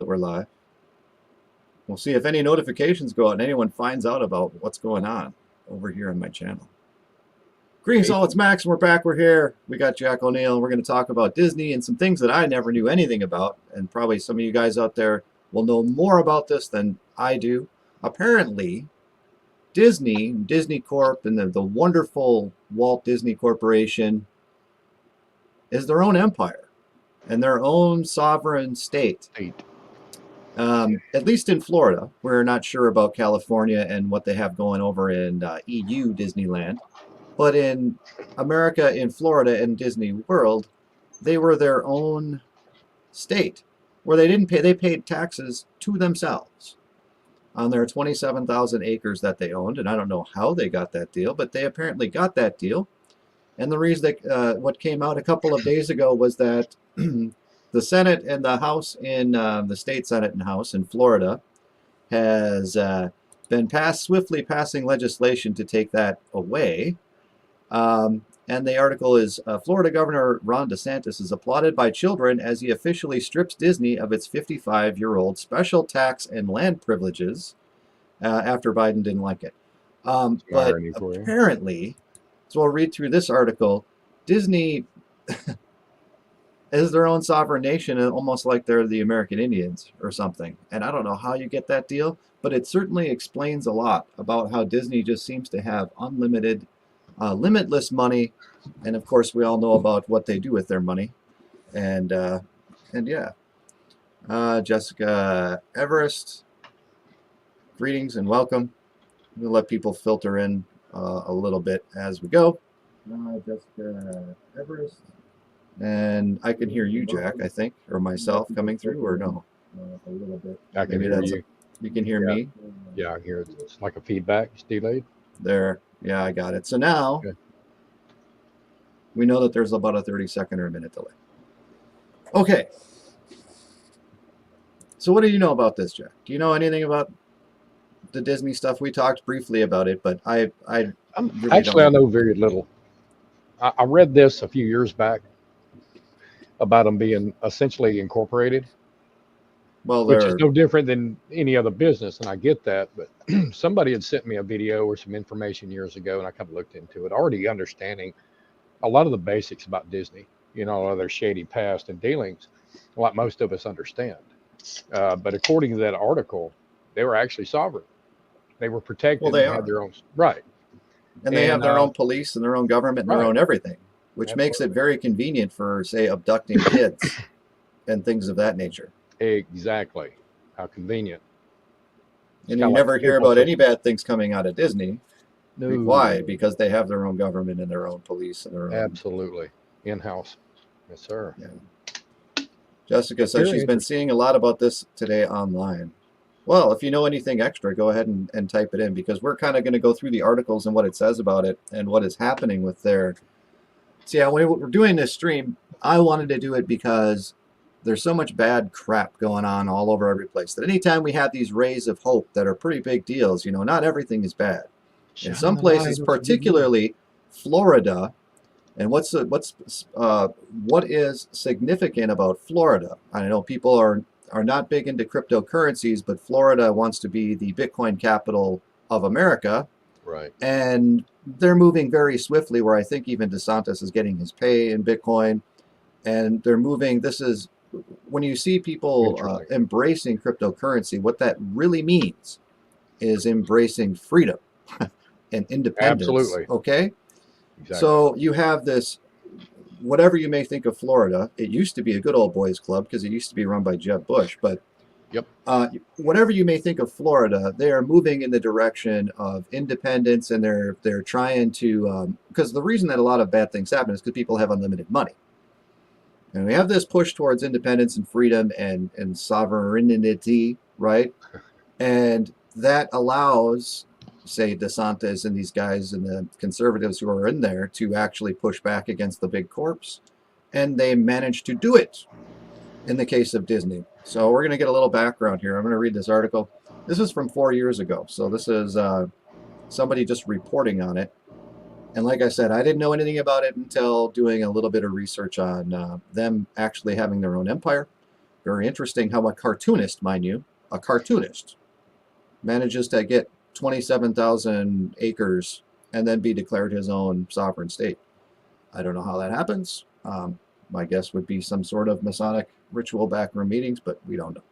that we're live. We'll see if any notifications go out and anyone finds out about what's going on over here on my channel. Greetings all, it's Max and we're back, we're here. We got Jack O'Neill. We're going to talk about Disney and some things that I never knew anything about. And probably some of you guys out there will know more about this than I do. Apparently, Disney Corp and the wonderful Walt Disney Corporation is their own empire and their own sovereign state. At least in Florida. We're not sure about California and what they have going over in EU Disneyland. But in America, in Florida, and Disney World, they were their own state where they didn't pay. They paid taxes to themselves on their 27,000 acres that they owned. And I don't know how they got that deal, but they apparently got that deal. And the reason that what came out a couple of days ago was that the Senate and the House in the state Senate and House in Florida has been swiftly passing legislation to take that away. And the article is, Florida Governor Ron DeSantis is applauded by children as he officially strips Disney of its 55-year-old special tax and land privileges after Biden didn't like it. But apparently, so I'll read through this article, Disney is their own sovereign nation, almost like they're the American Indians or something. And I don't know how you get that deal, but it certainly explains a lot about how Disney just seems to have unlimited limitless money, and of course we all know about what they do with their money, and yeah, Jessica Everest, greetings and welcome. We'll let people filter in a little bit as we go. Jessica Everest, and I can hear you, Jack, I think, or myself coming through, or no? A little bit. I can hear you. You can hear me? Yeah, I can hear it. It's like a feedback. It's delayed. There. Yeah, I got it. So now we know that there's about a 30-second or a minute delay. Okay. So what do you know about this, Jack? Do you know anything about the Disney stuff? We talked briefly about it, but I really actually, I know very little. I read this a few years back about them being essentially incorporated. Well, which is no different than any other business, and I get that, but somebody had sent me a video or some information years ago, and I kind of looked into it, already understanding a lot of the basics about Disney, you know, their shady past and dealings, like most of us understand. But according to that article, they were actually sovereign. They were protected. Well, they had their own, right. And they have their own police and their own government and their own everything, which Absolutely. makes it very convenient for, say, abducting kids and things of that nature. Exactly. How convenient. And you never hear about any bad things coming out of Disney. No. Why? Because they have their own government and their own police and their own... Absolutely. In-house. Yes, sir. Yeah. Jessica says she's been seeing a lot about this today online. Well, if you know anything extra, go ahead and type it in, because we're kind of going to go through the articles and what it says about it and what is happening with their... See, when we're doing this stream, I wanted to do it because there's so much bad crap going on all over every place that anytime we have these rays of hope that are pretty big deals, you know, not everything is bad. In some places, particularly Florida, and what is significant about Florida? I know people are not big into cryptocurrencies, but Florida wants to be the Bitcoin capital of America. Right. And they're moving very swiftly, where I think even DeSantis is getting his pay in Bitcoin. And they're moving, this is, when you see people embracing cryptocurrency, what that really means is embracing freedom and independence. Absolutely. Okay? Exactly. So you have this, whatever you may think of Florida, it used to be a good old boys club because it used to be run by Jeb Bush, but whatever you may think of Florida, they are moving in the direction of independence, and they're trying to, because the reason that a lot of bad things happen is because people have unlimited money. And we have this push towards independence and freedom and sovereignty, right? And that allows, say, DeSantis and these guys and the conservatives who are in there to actually push back against the big corps. And they managed to do it in the case of Disney. So we're going to get a little background here. I'm going to read this article. This is from 4 years ago. So this is somebody just reporting on it. And like I said, I didn't know anything about it until doing a little bit of research on them actually having their own empire. Very interesting how a cartoonist, mind you, a cartoonist manages to get 27,000 acres and then be declared his own sovereign state. I don't know how that happens. My guess would be some sort of Masonic ritual backroom meetings, but we don't know.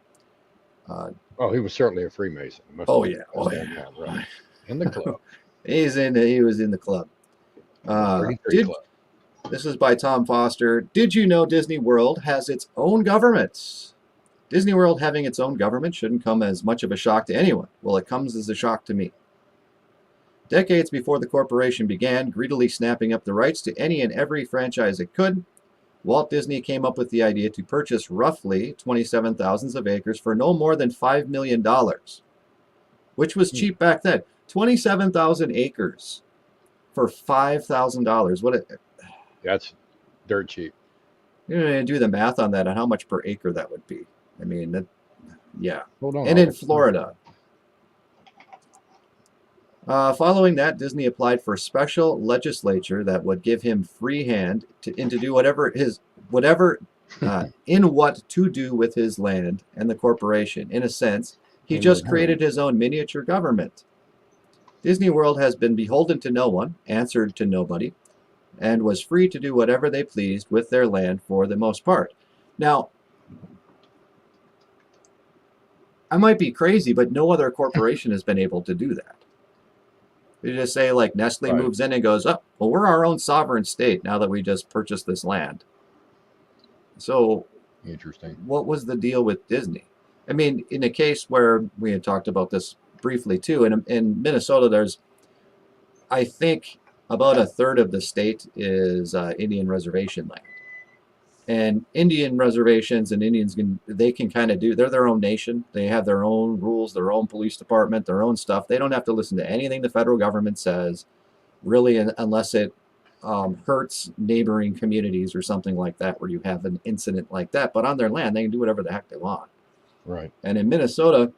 Oh, he was certainly a Freemason. Must Oh have yeah, been oh that yeah. time, right. In the club. He was in the club. 33 club. This is by Tom Foster. Did you know Disney World has its own government? Disney World having its own government shouldn't come as much of a shock to anyone. Well, it comes as a shock to me. Decades before the corporation began greedily snapping up the rights to any and every franchise it could, Walt Disney came up with the idea to purchase roughly 27,000 of acres for no more than $5 million, which was cheap back then. 27,000 acres for $5,000. That's dirt cheap. You do the math on that, on how much per acre that would be. I mean, that, yeah. Hold on. And in Florida. Following that, Disney applied for special legislature that would give him free hand to do whatever in what to do with his land and the corporation. In a sense, he just created his own miniature government. Disney World has been beholden to no one, answered to nobody, and was free to do whatever they pleased with their land for the most part. Now, I might be crazy, but no other corporation has been able to do that. You just say, like, Nestle moves in and goes, oh, well, we're our own sovereign state now that we just purchased this land. So, interesting. What was the deal with Disney? I mean, in a case where we had talked about this briefly too, in Minnesota, there's, I think, about a third of the state is Indian reservation land. And Indian reservations and Indians can kind of they're their own nation. They have their own rules, their own police department, their own stuff. They don't have to listen to anything the federal government says, really, unless it hurts neighboring communities or something like that, where you have an incident like that. But on their land, they can do whatever the heck they want. Right. And in Minnesota,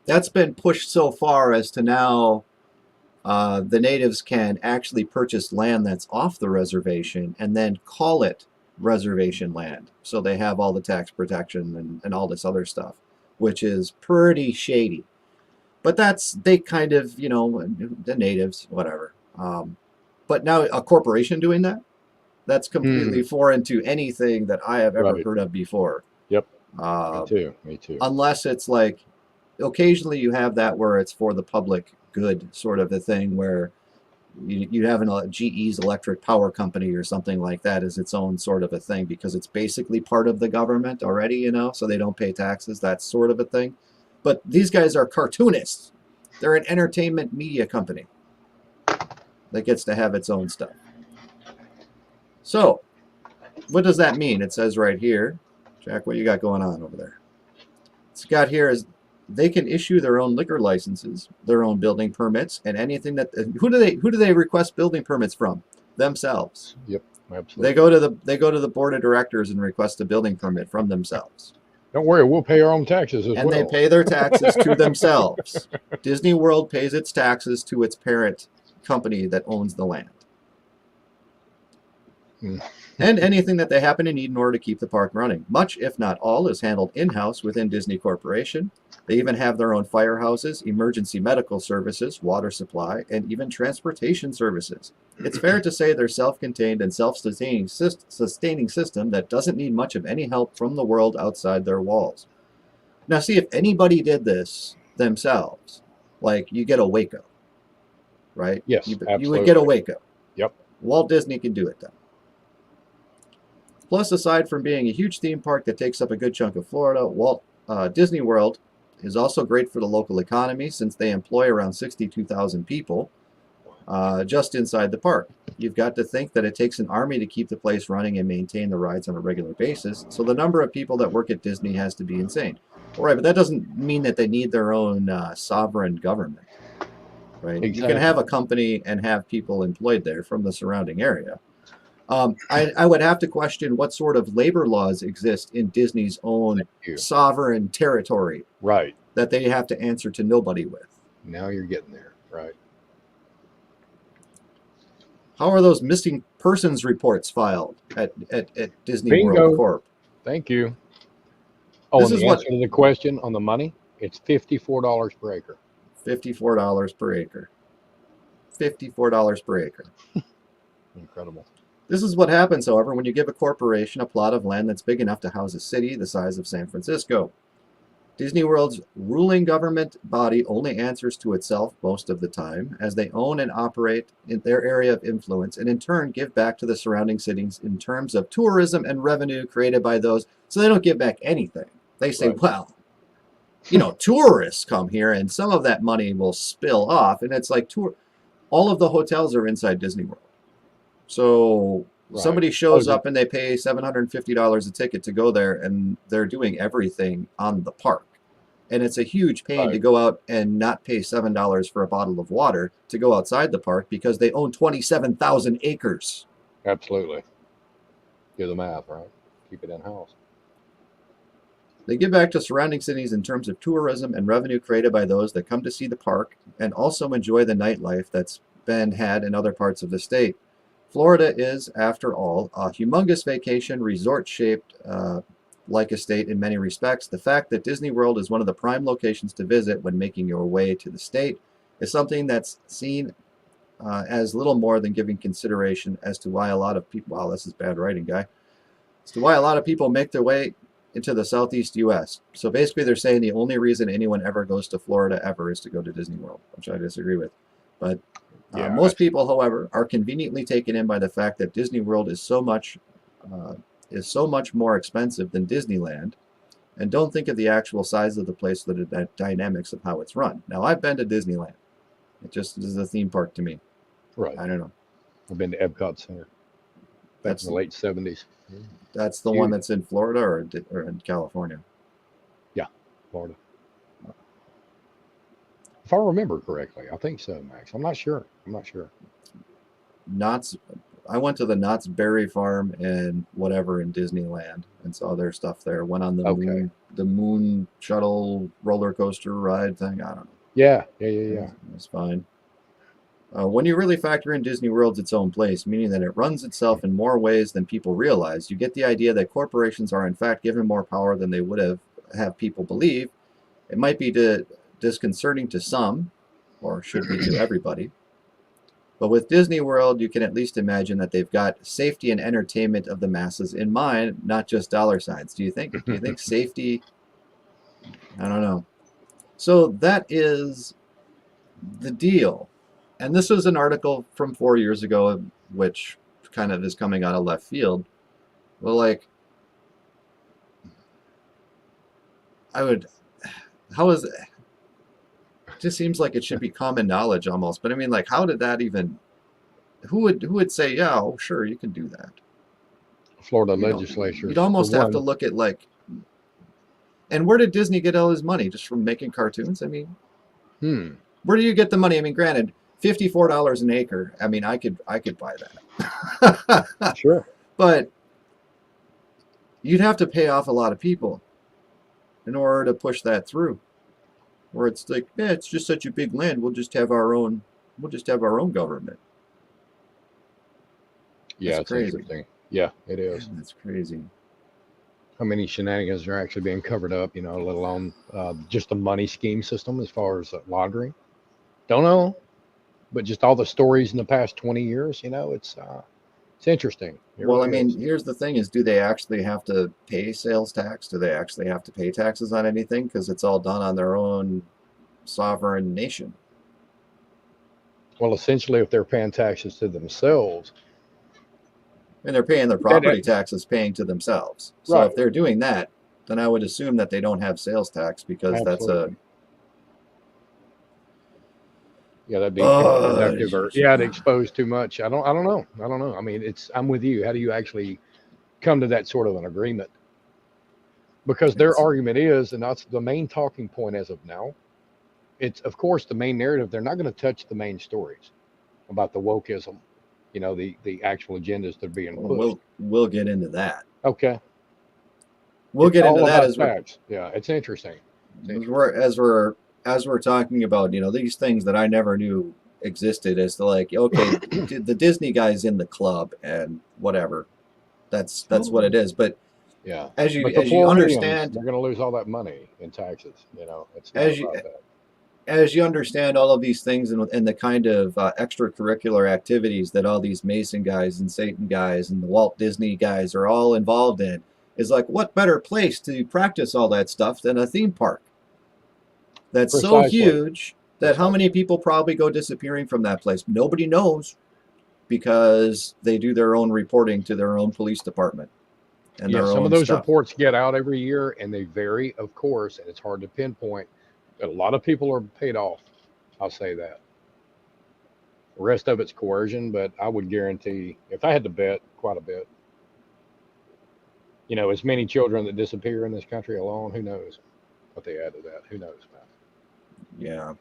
that's been pushed so far as to now the natives can actually purchase land that's off the reservation and then call it reservation land. So they have all the tax protection and all this other stuff, which is pretty shady. But they kind of, the natives, whatever. But now a corporation doing that's completely foreign to anything that I have ever heard of before. Yep. Me too. Unless it's like, occasionally you have that where it's for the public good sort of a thing, where you have GE's electric power company or something like that as its own sort of a thing, because it's basically part of the government already, so they don't pay taxes, that sort of a thing. But these guys are cartoonists. They're an entertainment media company that gets to have its own stuff. So, what does that mean? It says right here, Jack, what you got going on over there? It's got here is they can issue their own liquor licenses, their own building permits, and anything that who do they request building permits from? Themselves. Yep, absolutely. They go to the board of directors and request a building permit from themselves. Don't worry, we'll pay our own taxes as well. And they pay their taxes to themselves. Disney World pays its taxes to its parent company that owns the land. And anything that they happen to need in order to keep the park running. Much, if not all, is handled in-house within Disney Corporation. They even have their own firehouses, emergency medical services, water supply, and even transportation services. It's fair to say they're self-contained and self-sustaining system that doesn't need much of any help from the world outside their walls. Now, see, if anybody did this themselves, like you get a Waco, right? Yes, you absolutely. would get a Waco. Yep. Walt Disney can do it then. Plus, aside from being a huge theme park that takes up a good chunk of Florida, Disney World is also great for the local economy, since they employ around 62,000 people just inside the park. You've got to think that it takes an army to keep the place running and maintain the rides on a regular basis, so the number of people that work at Disney has to be insane. All right, but that doesn't mean that they need their own sovereign government, right? Exactly. You can have a company and have people employed there from the surrounding area. I would have to question what sort of labor laws exist in Disney's own sovereign territory, right, that they have to answer to nobody with. Now you're getting there, right? How are those missing persons reports filed at Disney Bingo. World Corp? Thank you. Oh, This and is the what answer to the question on the money, it's $54 per acre. $54 per acre. $54 per acre. Incredible. This is what happens, however, when you give a corporation a plot of land that's big enough to house a city the size of San Francisco. Disney World's ruling government body only answers to itself most of the time, as they own and operate in their area of influence and in turn give back to the surrounding cities in terms of tourism and revenue created by those. So they don't give back anything. They say, Right. well, tourists come here and some of that money will spill off. And it's like all of the hotels are inside Disney World. So Right. somebody shows up and they pay $750 a ticket to go there, and they're doing everything on the park. And it's a huge pain to go out and not pay $7 for a bottle of water to go outside the park because they own 27,000 acres. Absolutely. Do the math, right? Keep it in house. They give back to surrounding cities in terms of tourism and revenue created by those that come to see the park and also enjoy the nightlife that's been had in other parts of the state. Florida is, after all, a humongous vacation resort-shaped like a state in many respects. The fact that Disney World is one of the prime locations to visit when making your way to the state is something that's seen as little more than giving consideration as to why a lot of people, wow, this is bad writing, guy, as to why a lot of people make their way into the southeast U.S. So basically they're saying the only reason anyone ever goes to Florida ever is to go to Disney World, which I disagree with. But most people, however, are conveniently taken in by the fact that Disney World is so much more expensive than Disneyland, and don't think of the actual size of the place or the dynamics of how it's run. Now, I've been to Disneyland. It just is a theme park to me. Right. I don't know. I've been to Epcot Center back in the late 70s. That's the one that's in Florida or in California? Yeah, Florida. If I remember correctly, I think so, Max. I'm not sure. I went to the Knott's Berry Farm and whatever in Disneyland and saw their stuff there. Went on the moon shuttle roller coaster ride thing. I don't know. Yeah. It's fine. When you really factor in Disney World's its own place, meaning that it runs itself in more ways than people realize, you get the idea that corporations are in fact given more power than they would have people believe. It might be disconcerting to some, or should be to everybody. But with Disney World, you can at least imagine that they've got safety and entertainment of the masses in mind, not just dollar signs. Do you think safety? I don't know. So that is the deal. And this was an article from 4 years ago, which kind of is coming out of left field. Well, like, how is it? It just seems like it should be common knowledge almost. But I mean, like, how did that even, who would say, yeah, oh, sure, you can do that? Florida legislature. You'd almost have to look at, like, and where did Disney get all his money? Just from making cartoons? I mean, where do you get the money? I mean, granted, $54 an acre. I mean, I could buy that. Sure. But you'd have to pay off a lot of people in order to push that through. Where it's like, yeah, it's just such a big land. We'll just have our own government. Yeah, it's interesting. Yeah, it is. That's crazy. How many shenanigans are actually being covered up, let alone just the money scheme system as far as laundering? Don't know. But just all the stories in the past 20 years, it's interesting. Well, I mean, here's the thing is, do they actually have to pay sales tax? Do they actually have to pay taxes on anything? Because it's all done on their own sovereign nation. Well, essentially, if they're paying taxes to themselves. And they're paying their property taxes paying to themselves. So right. If they're doing that, then I would assume that they don't have sales tax because Absolutely. That'd be productive, or it exposed too much. I don't know. I mean, I'm with you. How do you actually come to that sort of an agreement? Because their argument is, and that's the main talking point as of now. It's, of course, the main narrative. They're not going to touch the main stories about the wokeism, the actual agendas that are being pushed. We'll get into that. Okay. We'll get into that as facts. Yeah, it's interesting. As we're talking about, these things that I never knew existed, as to like, okay, the Disney guy's in the club and whatever. That's what it is. But Yeah. as you But the as you Floridians, understand they're going to lose all that money in taxes. It's not as you about that. as you understand all of these things and the kind of extracurricular activities that all these Mason guys and Satan guys and the Walt Disney guys are all involved in, is like, what better place to practice all that stuff than a theme park that's so Precisely. huge that how many Precisely. people probably go disappearing from that place? Nobody knows because they do their own reporting to their own police department and Yeah, their some of own those stuff. reports get out every year and they vary, of course, and it's hard to pinpoint. But a lot of people are paid off. I'll say that. The rest of it's coercion, but I would guarantee, if I had to bet, quite a bit. As many children that disappear in this country alone, who knows what they add to that? Who knows, man? Yeah.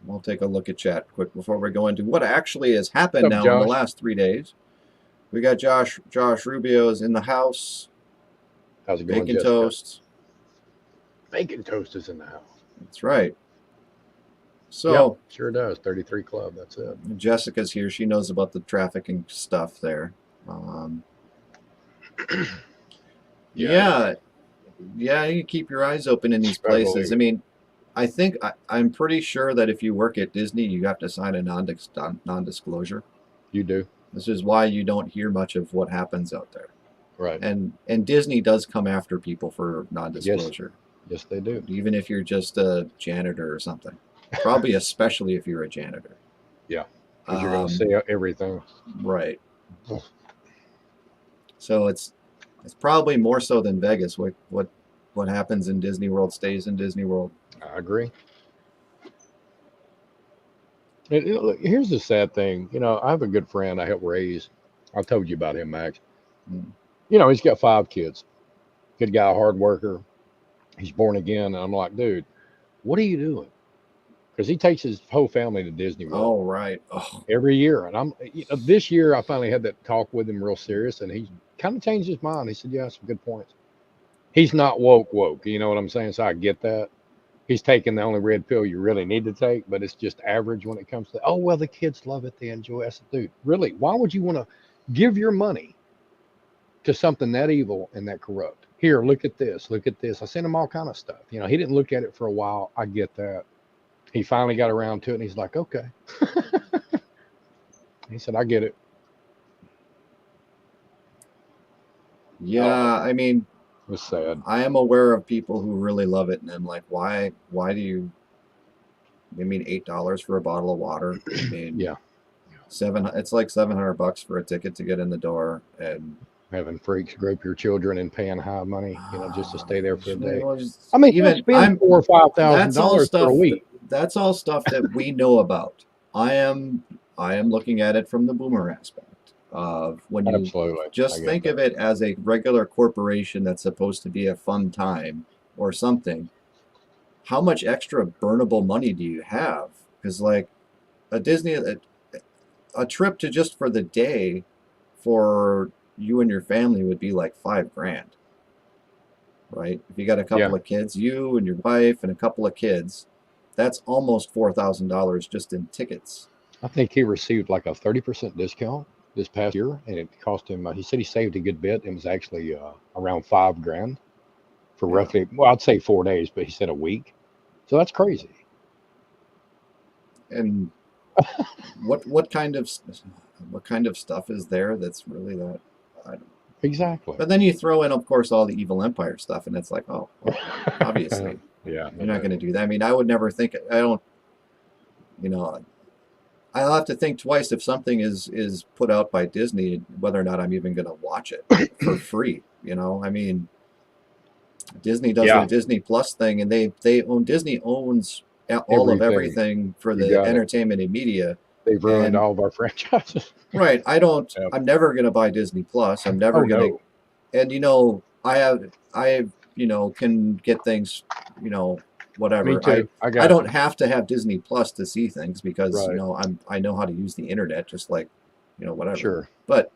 We'll take a look at chat quick before we go into what actually has happened What's up, now in the Josh? last 3 days. We got Josh Rubio's in the house, How's it going, bacon Jessica? toast. Bacon toast is in the house. That's right. Yep, So sure does. 33 Club. That's it. Jessica's here. She knows about the trafficking stuff there. Yeah, Yeah, you keep your eyes open in these places. I Beverly, mean, I'm pretty sure that if you work at Disney, you have to sign a non-disclosure. you do. This is why you don't hear much of what happens out there. Right. And Disney does come after people for Yes, non-disclosure, yes, they do. even if you're just a janitor or something. Probably especially if you're a janitor. Yeah, because you're going to see everything. Right. So it's probably more so than Vegas. What happens in Disney World stays in Disney World. I agree. Look, here's the sad thing. I have a good friend I helped raise. I told you about him, Max. Mm. He's got 5 kids. Good guy, hard worker. He's born again. And I'm like, dude, what are you doing? Because he takes his whole family to Disney World Oh, right. Oh, every year. And this year I finally had that talk with him real serious, and he kind of changed his mind. He said, yeah, some good points. He's not woke. You know what I'm saying? So I get that. He's taking the only red pill you really need to take, but it's just average when it comes to, oh, well, the kids love it. They enjoy it. I said, dude, really? Why would you want to give your money to something that evil and that corrupt? Here, look at this. Look at this. I sent him all kind of stuff. He didn't look at it for a while. I get that. He finally got around to it, and he's like, okay. He said, I get it. yeah. I mean, It was sad. I am aware of people who really love it, and I'm like, why do you? I mean, $8 for a bottle of water. I mean, Yeah. It's like $700 for a ticket to get in the door, and Having freaks grope your children and paying high money, just to stay there for a day. just- I mean, you'll even spend $4,000 or that's all $5,000 for a stuff. week. That's all stuff that we know about. I am looking at it from the boomer aspect of when you Absolutely. just I get think that. of it as a regular corporation that's supposed to be a fun time or something. How much extra burnable money do you have? Because like a a trip to just for the day for you and your family would be like $5,000, right? If you got a couple Yeah. of kids, you and your wife and a couple of kids, that's almost $4,000 just in tickets. I think he received like a 30% discount this past year, and it cost him, he said he saved a good bit. It was actually around $5,000 for Yeah. roughly, well, I'd say 4 days, but he said a week. So that's crazy. And what kind of stuff is there that's really that? I don't. Exactly. But then you throw in, of course, all the Evil Empire stuff, and it's like, oh, well, obviously, Yeah. you're not going to do that. I mean, I would never think. I don't. I'll have to think twice if something is put out by Disney, whether or not I'm even going to watch it for free. I mean, Disney does Yeah. the Disney Plus thing, and Disney owns all of everything for You the got it. entertainment and media. They've ruined And all of our franchises. right, Yep. I'm never going to buy Disney Plus. I'm never Oh, going no. to. And I can get things, whatever. Me too. I I got don't have to have Disney Plus to see things because Right. I know how to use the internet just like whatever. Sure. But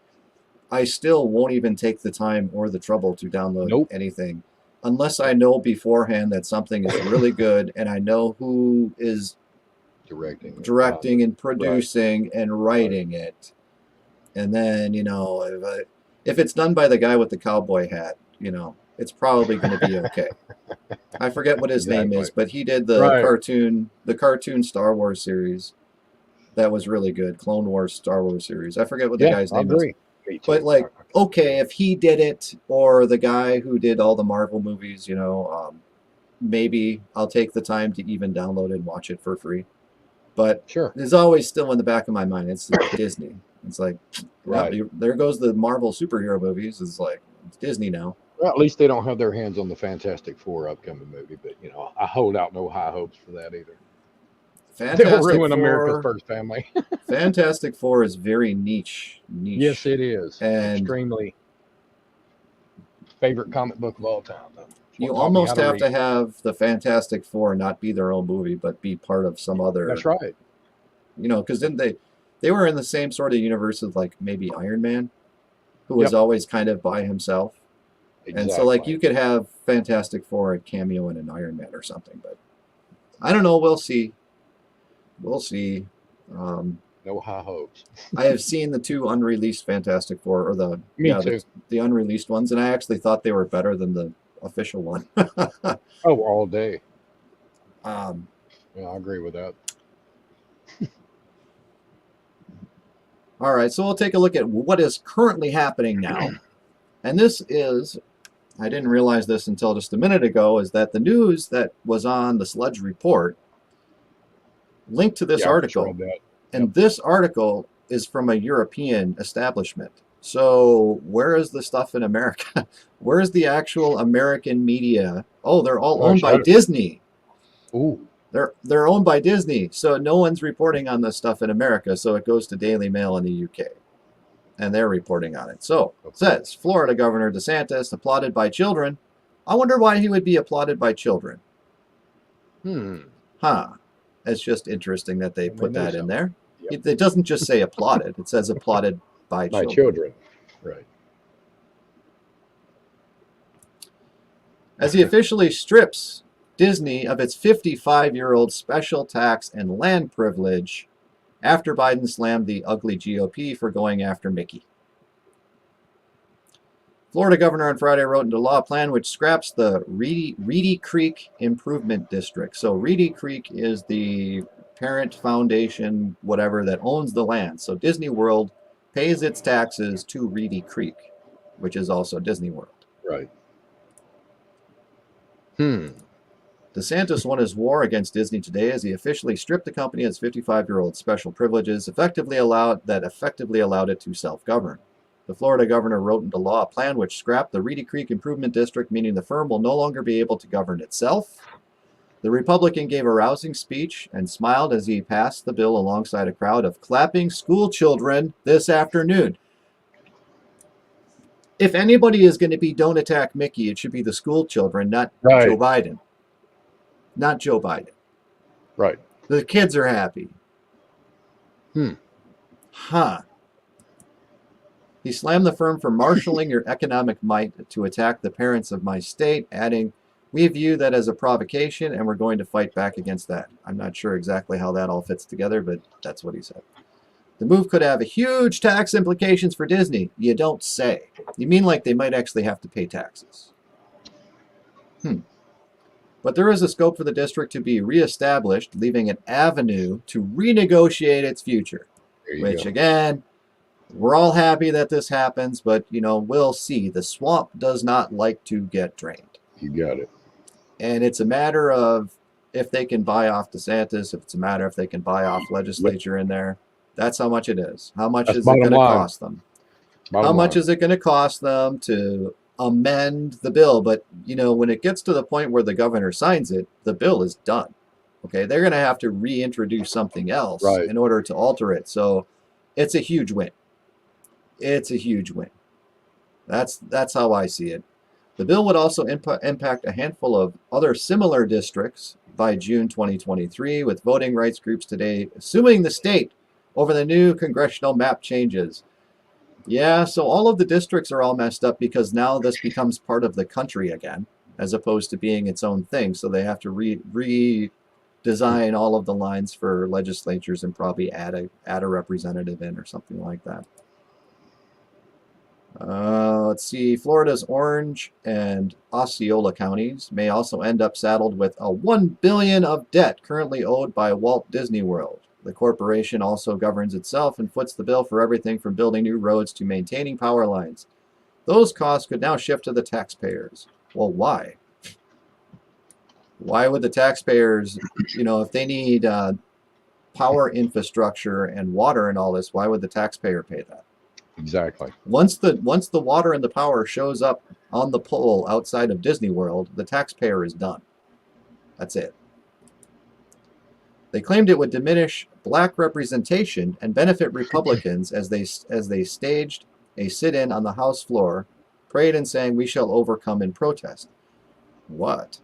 I still won't even take the time or the trouble to download Nope. anything unless I know beforehand that something is really good and I know who is directing and producing and writing it. And then if it's done by the guy with the cowboy hat you know, it's probably going to be okay. I forget what his name is, Exactly. but he did the Right. cartoon Star Wars series that was really good. Clone Wars Star Wars series. I forget what the Yeah, guy's I name is. agree. Me But too. like, okay, if he did it or the guy who did all the Marvel movies, you know, maybe I'll take the time to even download it and watch it for free. But Sure. there's always still in the back of my mind, it's Disney. It's like, yeah, Right. there goes the Marvel superhero movies. It's like, it's Disney now. Well, at least they don't have their hands on the Fantastic Four upcoming movie, but I hold out no high hopes for that either. They'll Fantastic ruin America's Four. first family. Fantastic Four is very Yes, niche, it is. and Extremely favorite comic book of all time, though. It's you what taught me how almost to have read. to have the Fantastic Four not be their own movie, but be part of some That's other, right. you know, because then they were in the same sort of universe as like maybe Iron Man, who was Yep. always kind of by himself. And so like Exactly. you could have Fantastic Four and cameo in an Iron Man or something, but I don't know. We'll see. We'll see. Um, No high hopes. I have seen the two unreleased Fantastic Four, or Me too. the unreleased ones, and I actually thought they were better than the official one. Oh, all day. um, Yeah, I agree with that. all right, so we'll take a look at what is currently happening now, and this is, I didn't realize this until just a minute ago, is that the news that was on the Sludge Report linked to this Yeah, I just article, read that. and this article is from a European establishment. So where is the stuff in America? Where is the actual American media? Oh, they're all owned Gosh, by Disney. ooh, They're owned by Disney. So no one's reporting on this stuff in America. So it goes to Daily Mail in the UK. And they're reporting on it. So it says Florida Governor DeSantis applauded by children. I wonder why he would be applauded by children. Huh. It's just interesting that they Well, they put know that in something. there. Yep. It doesn't just say applauded. It says applauded by By children. children. Right. As he officially strips Disney of its 55-year-old special tax and land privilege after Biden slammed the ugly GOP for going after Mickey. Florida governor on Friday wrote into law a plan which scraps the Reedy Creek Improvement District. So Reedy Creek is the parent foundation, whatever, that owns the land. So Disney World pays its taxes to Reedy Creek, which is also Disney World. Right. DeSantis won his war against Disney today as he officially stripped the company of its 55-year-old special privileges, effectively allowed it to self-govern. The Florida governor wrote into law a plan which scrapped the Reedy Creek Improvement District, meaning the firm will no longer be able to govern itself. The Republican gave a rousing speech and smiled as he passed the bill alongside a crowd of clapping school children this afternoon. If anybody is going to be don't attack Mickey, it should be the school children, not Joe Right. Biden. Not Joe Biden. Right. The kids are happy. Huh. He slammed the firm for marshaling your economic might to attack the parents of my state, adding, "We view that as a provocation, and we're going to fight back against that." I'm not sure exactly how that all fits together, but that's what he said. The move could have huge tax implications for Disney. You don't say. You mean like they might actually have to pay taxes? But there is a scope for the district to be reestablished, leaving an avenue to renegotiate its future. There you Which, go. again, we're all happy that this happens, but, we'll see. The swamp does not like to get drained. You got it. And it's a matter of if they can buy off DeSantis, if it's a matter if they can buy off legislature in there. That's how much it is. How much That's is it going bottom to line. cost them? Bottom How much line. is it going to cost them to amend the bill? But, when it gets to the point where the governor signs it, the bill is done. Okay, they're going to have to reintroduce something else Right. in order to alter it. So it's a huge win. It's a huge win. That's how I see it. The bill would also impact a handful of other similar districts by June 2023, with voting rights groups today suing the state over the new congressional map changes. Yeah, so all of the districts are all messed up because now this becomes part of the country again, as opposed to being its own thing. So they have to redesign all of the lines for legislatures and probably add a representative in or something like that. Let's see. Florida's Orange and Osceola counties may also end up saddled with a $1 billion of debt currently owed by Walt Disney World. The corporation also governs itself and foots the bill for everything from building new roads to maintaining power lines. Those costs could now shift to the taxpayers. Well, why? Why would the taxpayers, if they need power infrastructure and water and all this, why would the taxpayer pay that? Exactly. Once the water and the power shows up on the pole outside of Disney World, the taxpayer is done. That's it. They claimed it would diminish black representation and benefit Republicans as they staged a sit-in on the House floor, prayed and sang, "We shall overcome" in protest. What?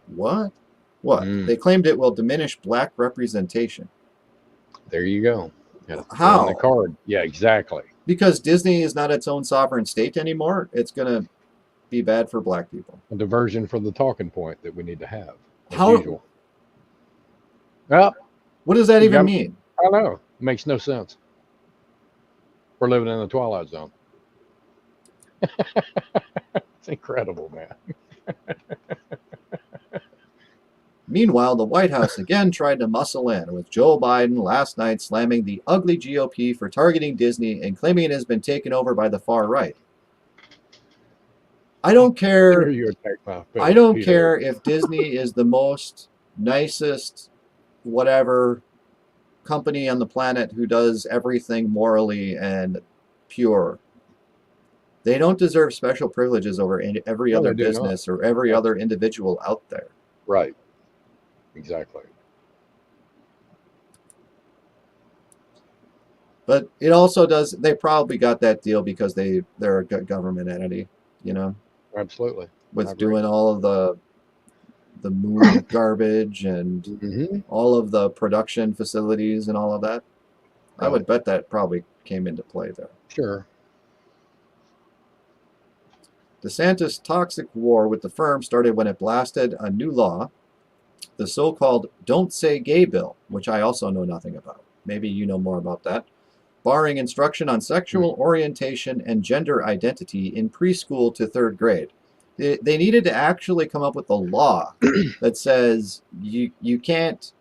They claimed it will diminish black representation. There you go. How? On the card. Yeah, exactly. Because Disney is not its own sovereign state anymore, it's going to be bad for black people. A diversion for the talking point that we need to have, as How? usual. Well, what does that even mean? I know. It makes no sense. We're living in the Twilight Zone. It's incredible, man. Meanwhile, the White House again tried to muscle in, with Joe Biden last night slamming the ugly GOP for targeting Disney and claiming it has been taken over by the far right. I don't care. I don't care if Disney is the most nicest, whatever, company on the planet who does everything morally and pure. They don't deserve special privileges over every other business or every other individual out there. Right. Exactly. But it also does, they probably got that deal because they're a government entity, Absolutely. With doing all of the moon garbage and all of the production facilities and all of that. I would bet that probably came into play there. Sure. DeSantis' toxic war with the firm started when it blasted a new law, the so-called Don't Say Gay bill, which I also know nothing about. Maybe you know more about that. Barring instruction on sexual orientation and gender identity in preschool to third grade. They needed to actually come up with a law that says you can't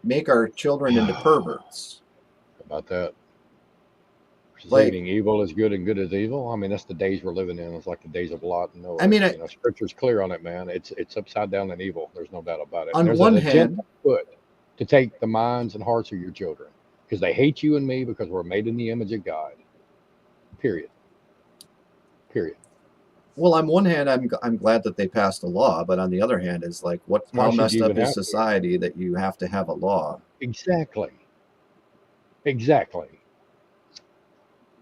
make our children into perverts. How about that? Saying evil is good and good is evil. I mean, that's the days we're living in. It's like the days of Lot and Noah. I mean, Scripture's clear on it, man. It's upside down and evil. There's no doubt about it. On one hand, to take the minds and hearts of your children because they hate you and me because we're made in the image of God. Period. Well, on one hand, I'm glad that they passed a law, but on the other hand, is like, how messed up is society that you have to have a law? Exactly.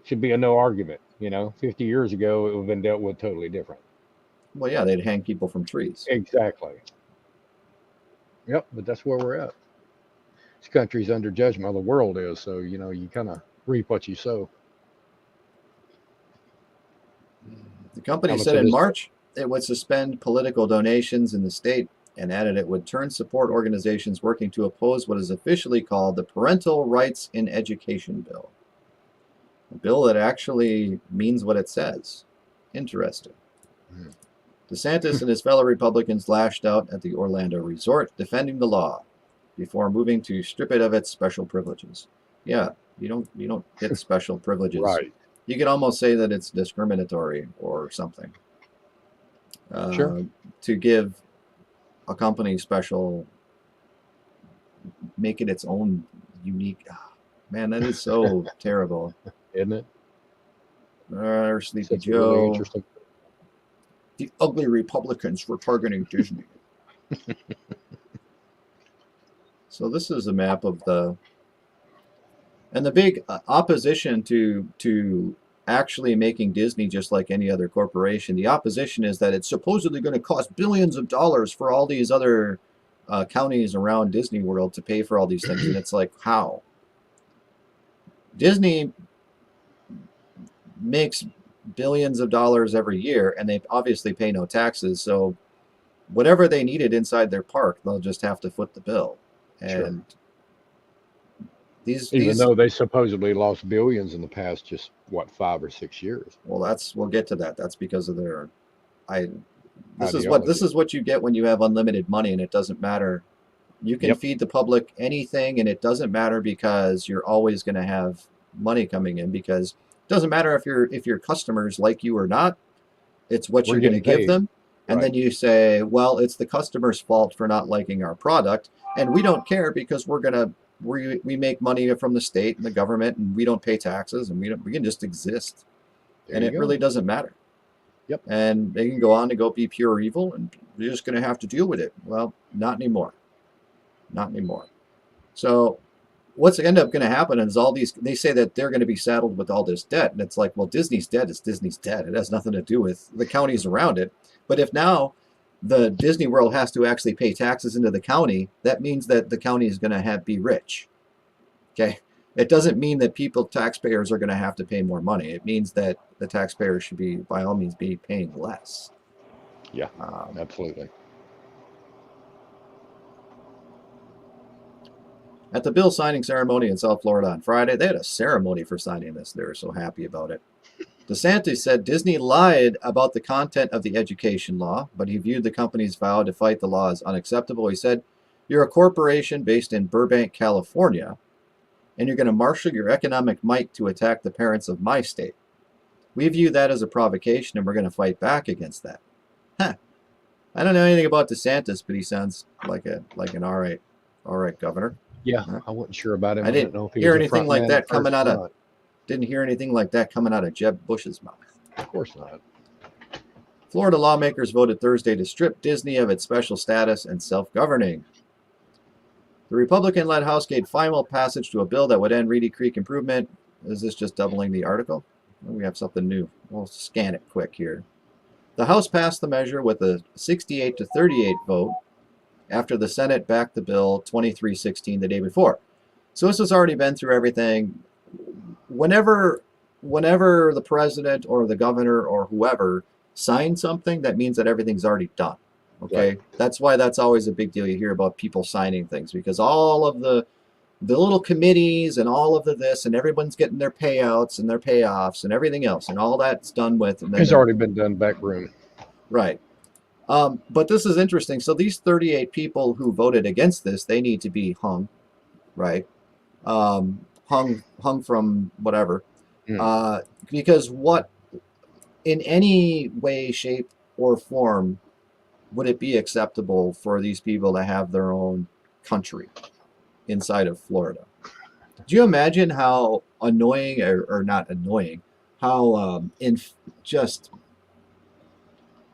Should be a no argument. 50 years ago, it would have been dealt with totally different. Well, yeah, they'd hang people from trees. Exactly. Yep, but that's where we're at. This country's under judgment. The world is. So, you kind of reap what you sow. The company said in March it would suspend political donations in the state and added it would turn support organizations working to oppose what is officially called the Parental Rights in Education Bill. A bill that actually means what it says. Interesting. DeSantis and his fellow Republicans lashed out at the Orlando resort, defending the law before moving to strip it of its special privileges. Yeah, you don't get special privileges. Right. You could almost say that it's discriminatory or something. Sure. To give a company special, make it its own unique. Man, that is so terrible. Isn't it? Sleepy Joe. Really interesting. The ugly Republicans for targeting Disney. So this is a map of the big opposition to actually making Disney just like any other corporation. The opposition is that it's supposedly going to cost billions of dollars for all these other counties around Disney World to pay for all these things. And it's like, how? Disney makes billions of dollars every year, and they obviously pay no taxes. So whatever they needed inside their park, they'll just have to foot the bill. And Even though they supposedly lost billions in the past, just what, 5 or 6 years. Well, we'll get to that. That's because of their this Ideology. is what you get when you have unlimited money, and it doesn't matter. You can Yep. feed the public anything, and it doesn't matter because you're always going to have money coming in, because it doesn't matter if your customers like you or not. It's what We're you're going to getting give paid. them. And then Right. you say, well, it's the customer's fault for not liking our product, and we don't care because we make money from the state and the government, and we don't pay taxes, and we can just exist, There and you it go. really doesn't matter. Yep. And they can go on to go be pure evil, and you're just going to have to deal with it. Well, not anymore. Not anymore. So what's end up going to happen is they say that they're going to be saddled with all this debt, and it's like, well, Disney's dead is Disney's dead. It has nothing to do with the counties around it. But if now the Disney World has to actually pay taxes into the county, that means that the county is going to be rich. Okay. It doesn't mean that taxpayers are going to have to pay more money. It means that the taxpayers should be, by all means, be paying less. Yeah, absolutely. At the bill signing ceremony in South Florida on Friday, they had a ceremony for signing this. They were so happy about it. DeSantis said Disney lied about the content of the education law, but he viewed the company's vow to fight the law as unacceptable. He said, "You're a corporation based in Burbank, California, and you're going to marshal your economic might to attack the parents of my state. We view that as a provocation, and we're going to fight back against that." Huh. I don't know anything about DeSantis, but he sounds like an all right governor. Yeah, I wasn't sure about him. I didn't know if he hear was a anything front like man that at coming first out or of not. Didn't hear anything like that coming out of Jeb Bush's mouth. Of course not. Florida lawmakers voted Thursday to strip Disney of its special status and self-governing. The Republican-led House gave final passage to a bill that would end Reedy Creek improvement. Is this just doubling the article? Well, we have something new. We'll scan it quick here. The House passed the measure with a 68 to 38 vote after the Senate backed the bill 23-16 the day before. So this has already been through everything. Whenever the president or the governor or whoever signs something, that means that everything's already done. Okay? Right. That's why that's always a big deal. You hear about people signing things, because all of the little committees and all of this, and everyone's getting their payouts and their payoffs and everything else, and all that's done with. And then It's already been done back room. Right. But this is interesting. So these 38 people who voted against this, they need to be hung, right? Hung from whatever. Because what, in any way, shape, or form, would it be acceptable for these people to have their own country inside of Florida? Do you imagine how annoying, or not annoying, how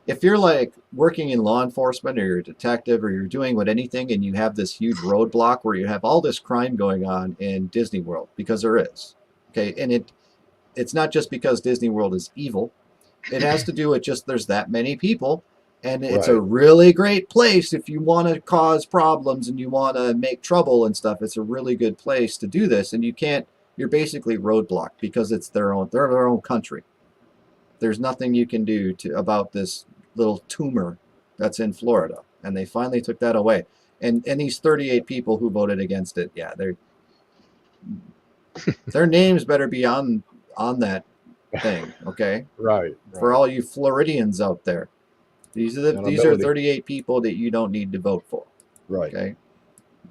if you're like working in law enforcement, or you're a detective, or you're doing anything, and you have this huge roadblock where you have all this crime going on in Disney World, because there is, okay, and it's not just because Disney World is evil. It has to do with just there's that many people, and it's a really great place if you want to cause problems and you want to make trouble and stuff. It's a really good place to do this, and you're basically roadblocked because it's their own country. There's nothing you can do about this little tumor that's in Florida, and they finally took that away. And these 38 people who voted against it, yeah, their names better be on that thing, okay? Right. For all you Floridians out there, these are 38 people that you don't need to vote for. Right. Okay.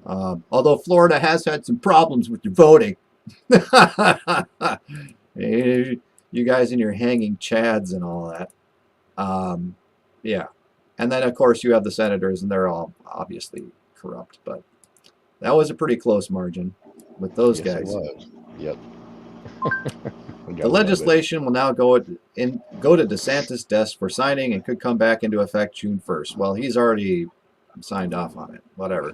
Although Florida has had some problems with your voting. You guys and your hanging chads and all that. Yeah. And then, of course, you have the senators, and they're all obviously corrupt. But that was a pretty close margin with those guys. It was. Yep. The legislation will now go to DeSantis' desk for signing and could come back into effect June 1st. Well, he's already signed off on it. Whatever.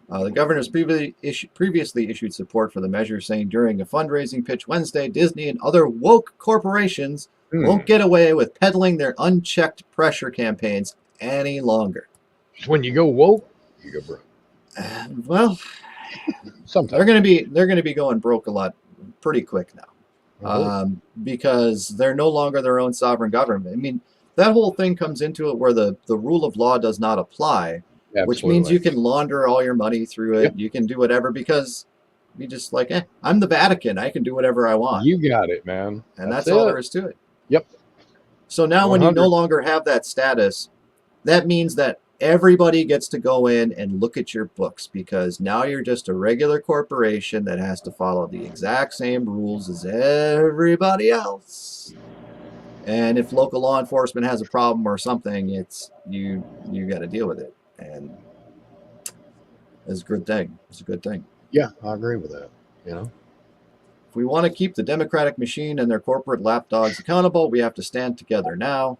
The governor's previously issued support for the measure, saying during a fundraising pitch Wednesday, Disney and other woke corporations won't get away with peddling their unchecked pressure campaigns any longer. When you go woke, you go broke. Well, sometimes they're going to be going broke a lot pretty quick now, because they're no longer their own sovereign government. I mean, that whole thing comes into it where the rule of law does not apply. Absolutely. Which means you can launder all your money through it. Yep. You can do whatever, because be just like, I'm the Vatican. I can do whatever I want. You got it, man. And That's that's all there it. is to it. Yep. So now when you no 100. longer have that status, that means that everybody gets to go in and look at your books, because now you're just a regular corporation that has to follow the exact same rules as everybody else. And if local law enforcement has a problem or something, it's you got to deal with it. And it's a good thing. It's a good thing. Yeah, I agree with that. You know, If we want to keep the Democratic machine and their corporate lapdogs accountable, we have to stand together now.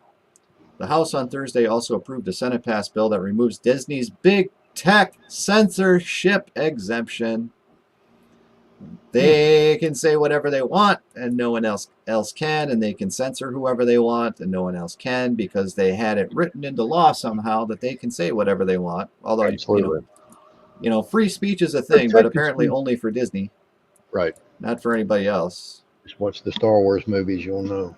The House on Thursday also approved a Senate passed bill that removes Disney's big tech censorship exemption. They can say whatever they want, and no one else can, and they can censor whoever they want, and no one else can, because they had it written into law somehow that they can say whatever they want. Although, absolutely. free speech is a thing, but Protected apparently speech. only for Disney, Right. not for anybody else. Just watch the Star Wars movies, you'll know.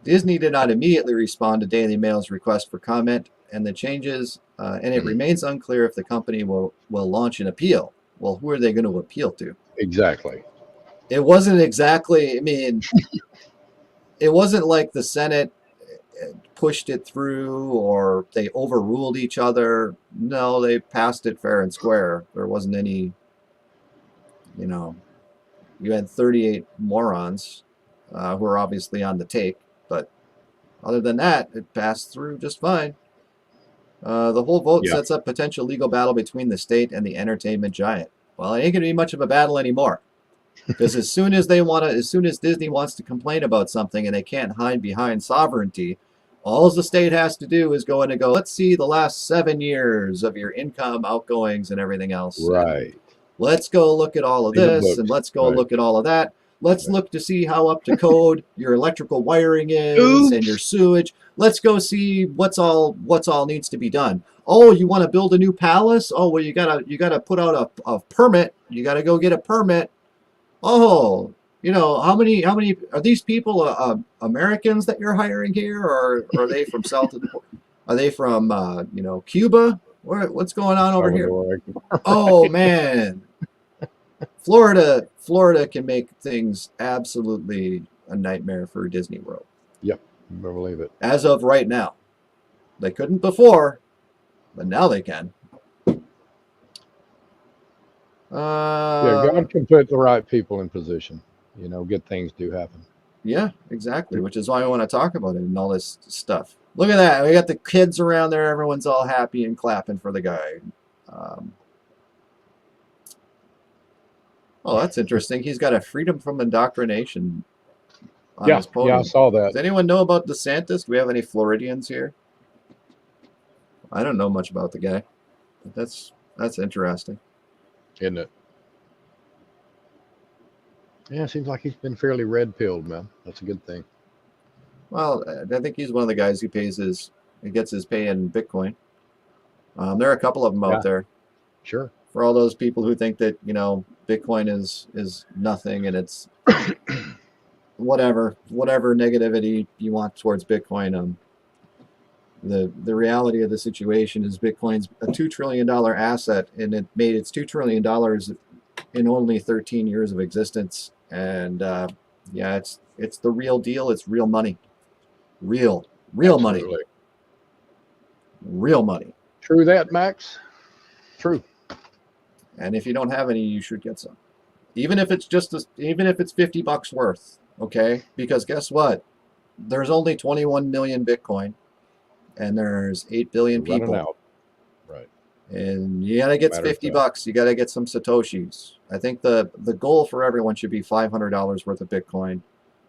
Disney did not immediately respond to Daily Mail's request for comment and the changes, and it remains unclear if the company will launch an appeal. Well, who are they going to appeal to? Exactly. It wasn't exactly, I mean, it wasn't like the Senate pushed it through or they overruled each other. No, they passed it fair and square. There wasn't any, you had 38 morons who are obviously on the take, but other than that, it passed through just fine. The whole vote Yeah. sets up potential legal battle between the state and the entertainment giant. Well, it ain't going to be much of a battle anymore. Because as soon as Disney wants to complain about something and they can't hide behind sovereignty, all the state has to do is go in and go, let's see the last 7 years of your income, outgoings, and everything else. Right. And let's go look at all of See the this, and books. let's go Right. look at all of that. Let's Right. look to see how up to code your electrical wiring is and your sewage. Let's go see what's all needs to be done. Oh, you want to build a new palace? Oh, well, you gotta put out a permit. You gotta go get a permit. Oh, how many are these people Americans that you're hiring here, or are they from south of the? Are they from Cuba? What's going on over here? Oh man, Florida can make things absolutely a nightmare for Disney World. Yep, I believe it. As of right now, they couldn't before, but now they can. Yeah, God can put the right people in position. Good things do happen. Yeah, exactly. Which is why I want to talk about it and all this stuff. Look at that. We got the kids around there. Everyone's all happy and clapping for the guy. Oh, that's interesting. He's got a freedom from indoctrination on his podium. Yeah, I saw that. Does anyone know about DeSantis? Do we have any Floridians here? I don't know much about the guy. But that's interesting. Isn't it? Yeah, it seems like he's been fairly red-pilled, man. That's a good thing. Well, I think he's one of the guys who gets his pay in Bitcoin. There are a couple of them out there. Sure. For all those people who think that Bitcoin is nothing and it's whatever negativity you want towards Bitcoin. The reality of the situation is Bitcoin's a $2 trillion asset, and it made its $2 trillion in only 13 years of existence. And it's the real deal. It's real money. Real money. Real money. True that, Max. True. And if you don't have any, you should get some. Even if it's $50 worth, okay? Because guess what? There's only 21 million Bitcoin, and there's 8 billion people. Running out. Right. And you gotta get $50. You gotta get some Satoshis. I think the goal for everyone should be $500 worth of Bitcoin,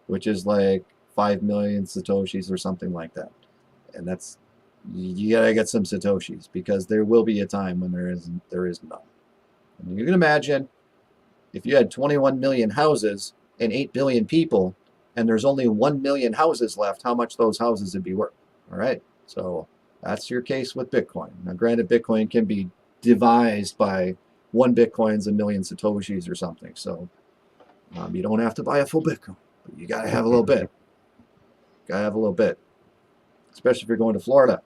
which is like 5 million Satoshis or something like that. And you gotta get some Satoshis, because there will be a time when there is none. And you can imagine if you had 21 million houses and 8 billion people, and there's only 1 million houses left, how much those houses would be worth. All right. So that's your case with Bitcoin. Now, granted, Bitcoin can be devised by 1 Bitcoin's a million Satoshis or something. So you don't have to buy a full Bitcoin, but you got to have a little bit. Got to have a little bit, especially if you're going to Florida.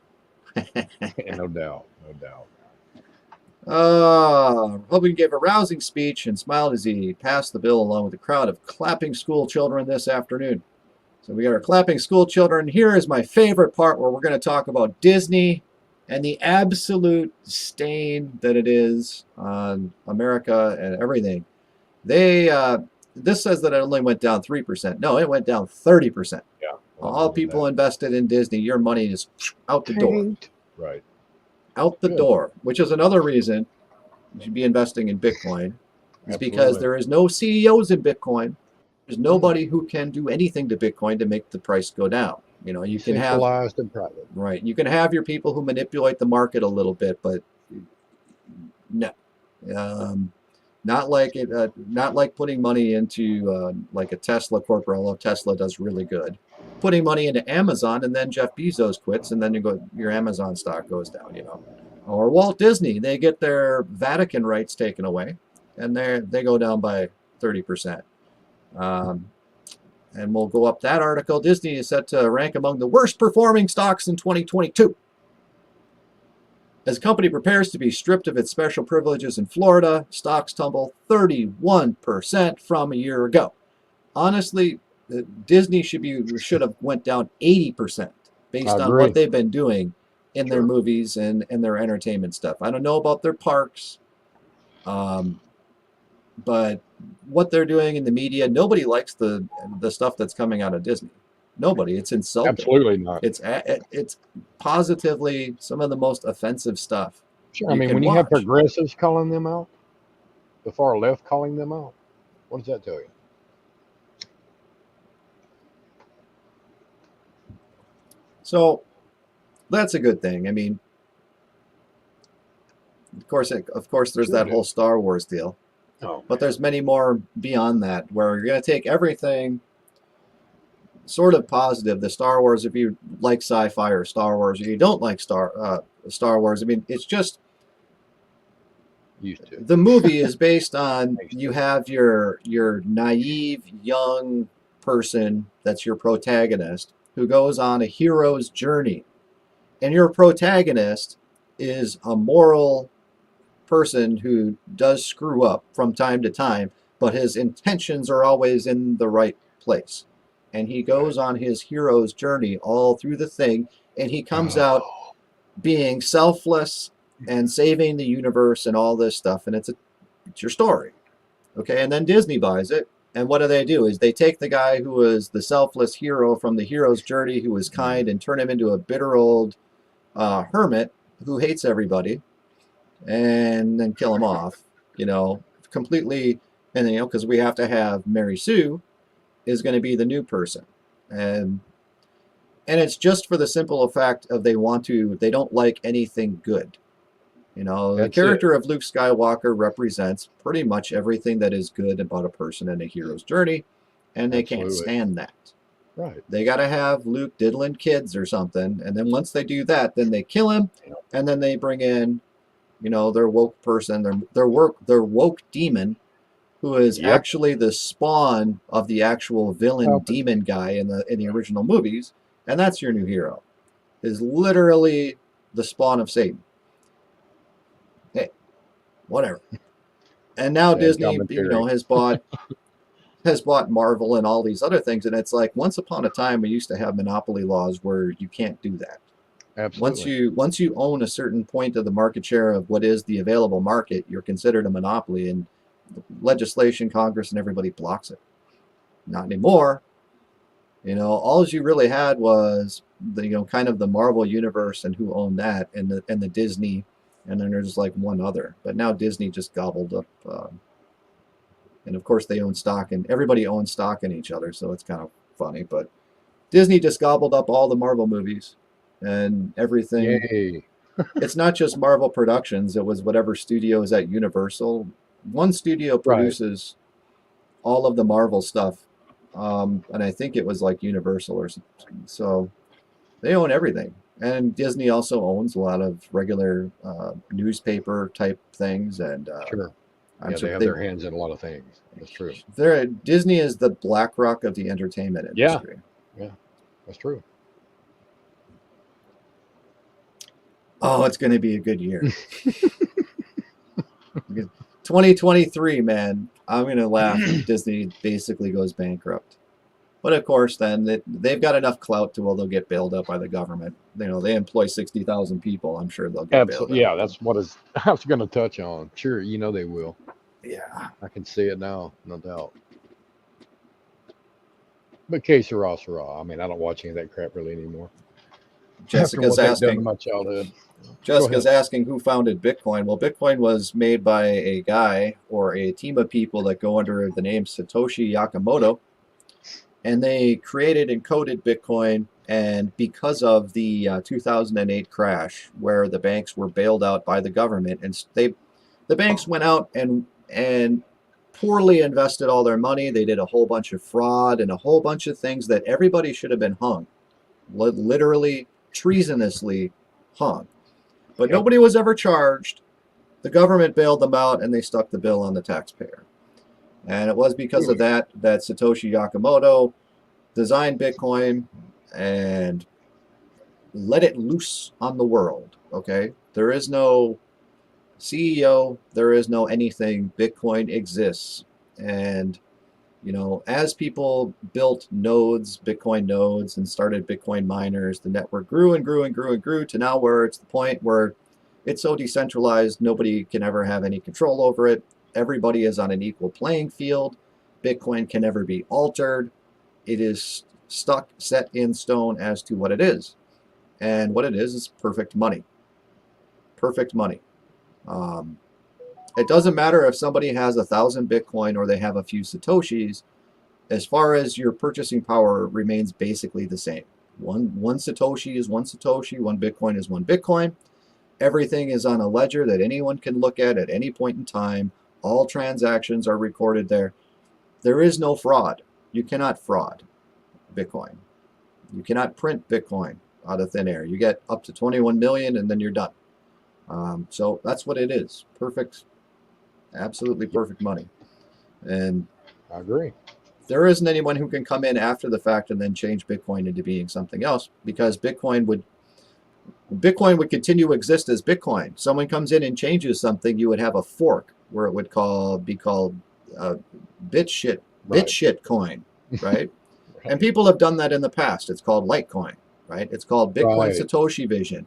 No doubt. Republican gave a rousing speech and smiled as he passed the bill along with a crowd of clapping school children this afternoon. So we got our clapping school children. Here is my favorite part where we're going to talk about Disney and the absolute stain that it is on America and everything. This says that it only went down 3%. No, it went down 30%. Yeah. All people invested in Disney, your money is out the door. Right. Out the door, which is another reason you should be investing in Bitcoin. It's because there is no CEOs in Bitcoin. There's nobody who can do anything to Bitcoin to make the price go down. You know, you can have centralized and private. Right. You can have your people who manipulate the market a little bit, but no, not like it. Not like putting money into like a Tesla corporate. Although Tesla does really good. Putting money into Amazon and then Jeff Bezos quits and then your Amazon stock goes down. You know, or Walt Disney, they get their Vatican rights taken away and they go down by 30%. And we'll go up that article. Disney is set to rank among the worst performing stocks in 2022. As the company prepares to be stripped of its special privileges in Florida, stocks tumble 31% from a year ago. Honestly, Disney should have went down 80% based on what they've been doing in their movies and their entertainment stuff. I don't know about their parks, but what they're doing in the media, nobody likes the stuff that's coming out of Disney. Nobody. It's insulting. Absolutely not. It's positively some of the most offensive stuff. Sure. I mean, when you have progressives calling them out, the far left calling them out, what does that tell you? So that's a good thing. I mean, of course, there's that whole Star Wars deal. Oh, but there's many more beyond that where you're going to take everything sort of positive. The Star Wars, if you like sci-fi or Star Wars, or you don't like Star Wars, I mean, it's just the movie is based on you have your naive young person that's your protagonist who goes on a hero's journey, and your protagonist is a moral person who does screw up from time to time, but his intentions are always in the right place. And he goes on his hero's journey all through the thing, and he comes out being selfless and saving the universe and all this stuff, and it's your story. Okay, and then Disney buys it, and what do? Is they take the guy who was the selfless hero from the hero's journey, who was kind, and turn him into a bitter old hermit who hates everybody, and then kill him off, you know, completely. And, you know, because we have to have Mary Sue is going to be the new person. And it's just for the simple fact of they don't like anything good. You know, the character of Luke Skywalker represents pretty much everything that is good about a person in a hero's journey, and they can't stand that. Right. They got to have Luke diddling kids or something, and then once they do that, then they kill him, and then they bring in, you know, their woke person, their woke demon, who is actually the spawn of the actual villain demon guy in the original movies, and that's your new hero. Is literally the spawn of Satan. Hey, whatever. And now Disney, you know, has bought Marvel and all these other things, and it's like once upon a time we used to have monopoly laws where you can't do that. Absolutely. Once you own a certain point of the market share of what is the available market, you're considered a monopoly, and legislation, Congress, and everybody blocks it. Not anymore. You know, all you really had was kind of the Marvel universe and who owned that, and the Disney, and then there's like one other. But now Disney just gobbled up, and of course they own stock, and everybody owns stock in each other, so it's kind of funny. But Disney just gobbled up all the Marvel movies and everything. Yay. It's not just Marvel Productions. It was whatever studio is at Universal. One studio produces all of the Marvel stuff. And I think it was like Universal or something. So they own everything. And Disney also owns a lot of regular newspaper type things. And sure. I'm sure they have their hands in a lot of things. That's true. Disney is the BlackRock of the entertainment industry. Yeah, that's true. Oh, it's going to be a good year. 2023, man. I'm going to laugh if Disney basically goes bankrupt. But of course, then they've got enough clout to where they'll get bailed out by the government. You know, they employ 60,000 people. I'm sure they'll get bailed Absolutely. out. Yeah, that's what I was going to touch on. Sure, they will. Yeah. I can see it now, no doubt. But que sera, sera. I mean, I don't watch any of that crap really anymore. After Jessica's what they've done to asking. my childhood. Go Jessica's ahead. asking who founded Bitcoin. Well, Bitcoin was made by a guy or a team of people that go under the name Satoshi Nakamoto, and they created and coded Bitcoin. And because of the 2008 crash, where the banks were bailed out by the government, and the banks went out and poorly invested all their money. They did a whole bunch of fraud and a whole bunch of things that everybody should have been hung, literally treasonously hung. But Yep. nobody was ever charged. The government bailed them out, and they stuck the bill on the taxpayer. And it was because of that Satoshi Nakamoto designed Bitcoin and let it loose on the world. Okay, there is no CEO, there is no anything. Bitcoin exists, and as people built nodes, Bitcoin nodes, and started Bitcoin miners, the network grew and grew and grew and grew to now where it's the point where it's so decentralized, nobody can ever have any control over it. Everybody is on an equal playing field. Bitcoin can never be altered. It is stuck, set in stone as to what it is. And what it is perfect money. Perfect money. It doesn't matter if somebody has 1,000 Bitcoin or they have a few Satoshis. As far as your purchasing power remains basically the same. One Satoshi is one Satoshi, one Bitcoin is one Bitcoin. Everything is on a ledger that anyone can look at any point in time. All transactions are recorded there. There is no fraud. You cannot fraud Bitcoin. You cannot print Bitcoin out of thin air. You get up to 21 million and then you're done. So that's what it is. Perfect, absolutely perfect money. And I agree. there isn't anyone who can come in after the fact and then change Bitcoin into being something else, because Bitcoin would continue to exist as Bitcoin. Someone comes in and changes something, you would have a fork where it would be called BitShit coin, right? Right. And people have done that in the past. It's called Litecoin, right? It's called Bitcoin Right. Satoshi Vision,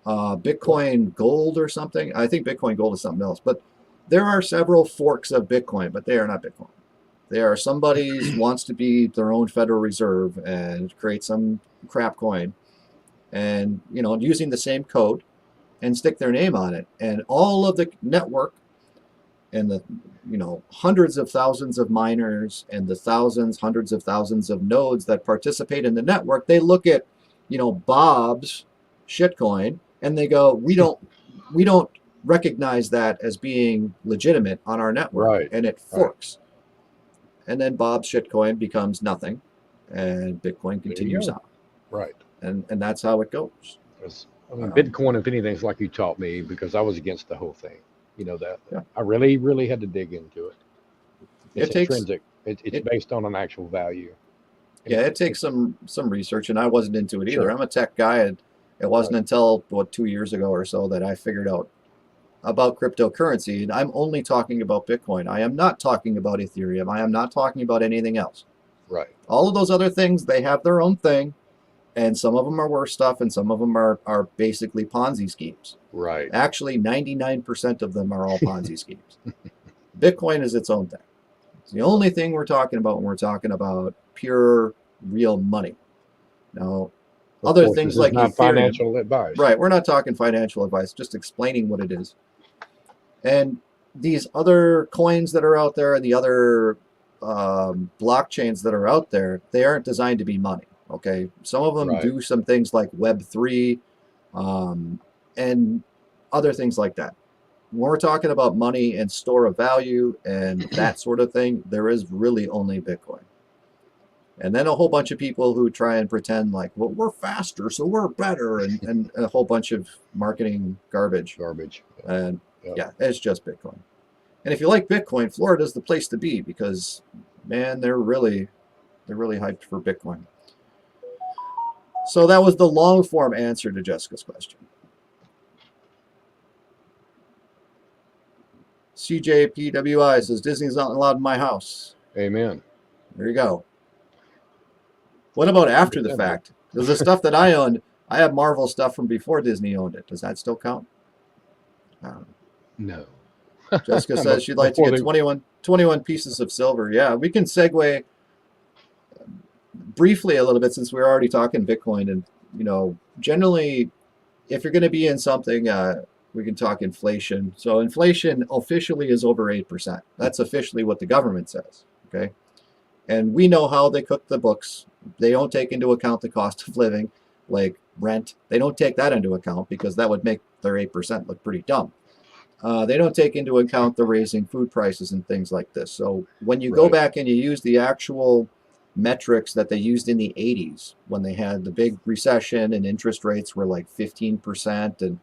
Bitcoin Gold or something. I think Bitcoin Gold is something else, but there are several forks of Bitcoin, but they are not Bitcoin. They are somebody's wants to be their own Federal Reserve and create some crap coin, and using the same code and stick their name on it, and all of the network and the hundreds of thousands of miners and the hundreds of thousands of nodes that participate in the network, they look at Bob's shitcoin and they go, we don't recognize that as being legitimate on our network. Right. And it forks. And then Bob's shitcoin becomes nothing and Bitcoin continues on. Right. And that's how it goes. I mean, Bitcoin, if anything, is like you taught me, because I was against the whole thing. That. Yeah. I really, really had to dig into it. It's It takes intrinsic. It's based on an actual value. Yeah, it takes some research, and I wasn't into it either. Sure. I'm a tech guy, and it wasn't until 2 years ago or so that I figured out about cryptocurrency, and I'm only talking about Bitcoin. I am not talking about Ethereum. I am not talking about anything else. Right. All of those other things, they have their own thing, and some of them are worse stuff, and some of them are basically Ponzi schemes. Right. Actually, 99% of them are all Ponzi schemes. Bitcoin is its own thing. It's the only thing we're talking about when we're talking about pure, real money. Now, other things like not Ethereum, financial advice. right? We're not talking financial advice, just explaining what it is. And these other coins that are out there and the other blockchains that are out there, they aren't designed to be money. Okay, some of them do some things like Web3 and other things like that. When we're talking about money and store of value and that sort of thing, there is really only Bitcoin. And then a whole bunch of people who try and pretend like, well, we're faster, so we're better, and a whole bunch of marketing garbage. And yeah, it's just Bitcoin. And if you like Bitcoin, Florida's the place to be, because, man, they're really hyped for Bitcoin. So that was the long form answer to Jessica's question. CJPWI says Disney's not allowed in my house. Amen. There you go. What about after the fact? Does the stuff that I owned, I have Marvel stuff from before Disney owned it. Does that still count? No. Jessica says she'd like to get 21 pieces of silver. Yeah, we can segue briefly a little bit since we're already talking Bitcoin. And, generally, if you're going to be in something, we can talk inflation. So inflation officially is over 8%. That's officially what the government says. Okay. And we know how they cook the books. They don't take into account the cost of living, like rent. They don't take that into account because that would make their 8% look pretty dumb. They don't take into account the raising food prices and things like this. So when you go back and you use the actual metrics that they used in the 80s when they had the big recession and interest rates were like 15%. And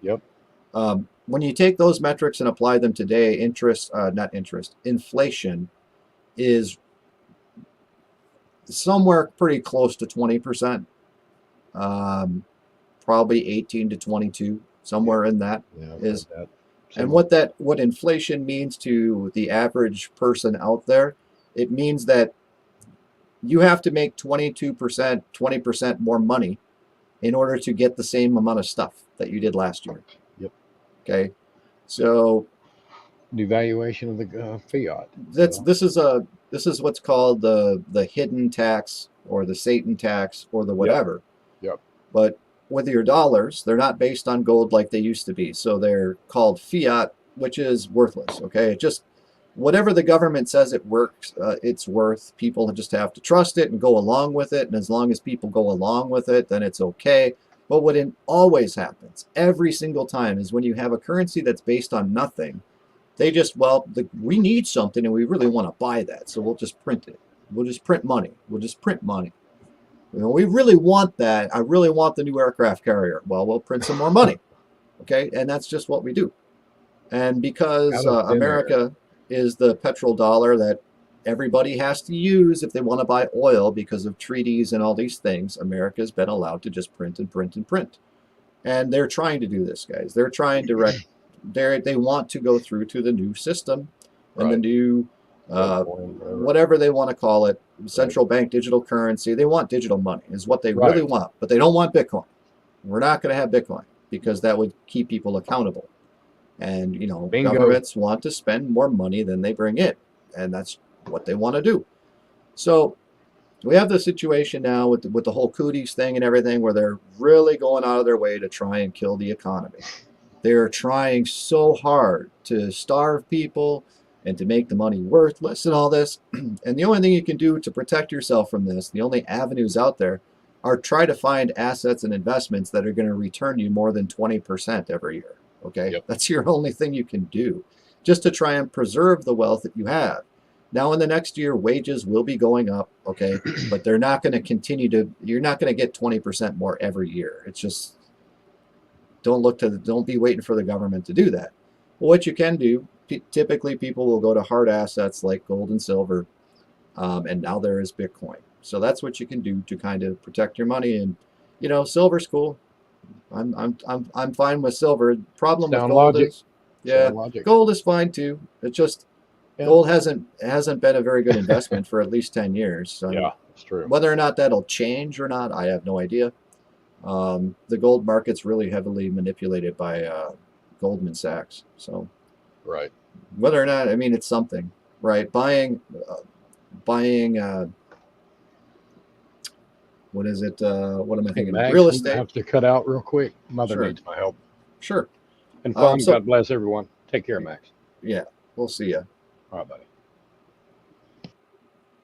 when you take those metrics and apply them today, inflation is somewhere pretty close to 20%, probably 18 to 22, somewhere in that is. And what inflation means to the average person out there, it means that you have to make 22%, 20% more money in order to get the same amount of stuff that you did last year. Yep. Okay. So devaluation of the fiat. This is what's called the hidden tax or the Satan tax or the whatever. Yep. But with your dollars, they're not based on gold like they used to be. So they're called fiat, which is worthless. Okay. It just, whatever the government says it works, it's worth. People just have to trust it and go along with it. And as long as people go along with it, then it's okay. But what always happens every single time is when you have a currency that's based on nothing, they just, we need something and we really want to buy that. So we'll just print it. We'll just print money. We'll just print money. We really want that. I really want the new aircraft carrier. Well, we'll print some more money. Okay. And that's just what we do. And because America is the petrodollar that everybody has to use if they want to buy oil because of treaties and all these things, America has been allowed to just print and print and print. And they're trying to do this, guys. They're trying to they want to go through to the new system and the new whatever they want to call it, central bank digital currency. They want digital money is what they really want, but they don't want Bitcoin. We're not going to have Bitcoin because that would keep people accountable. And, governments want to spend more money than they bring in. And that's what they want to do. So we have the situation now with the whole cooties thing and everything where they're really going out of their way to try and kill the economy. They're trying so hard to starve people and to make the money worthless and all this. And the only thing you can do to protect yourself from this, the only avenues out there, are try to find assets and investments that are going to return you more than 20% every year. Okay, that's your only thing you can do, just to try and preserve the wealth that you have. Now, in the next year, wages will be going up. Okay, but they're not going to continue to. You're not going to get 20% more every year. It's just don't be waiting for the government to do that. Well, what you can do, typically people will go to hard assets like gold and silver, and now there is Bitcoin. So that's what you can do to kind of protect your money. And silver's cool. I'm fine with silver. Problem with gold is, gold is fine too. It's just gold hasn't been a very good investment for at least 10 years. So that's true. Whether or not that'll change or not, I have no idea. The gold market's really heavily manipulated by Goldman Sachs. So whether or not, it's something, right? Buying what is it? What am I thinking? Max, real estate. I have to cut out real quick. Mother needs my help. Sure. And fun. God bless everyone. Take care, Max. Yeah, we'll see you. All right, buddy.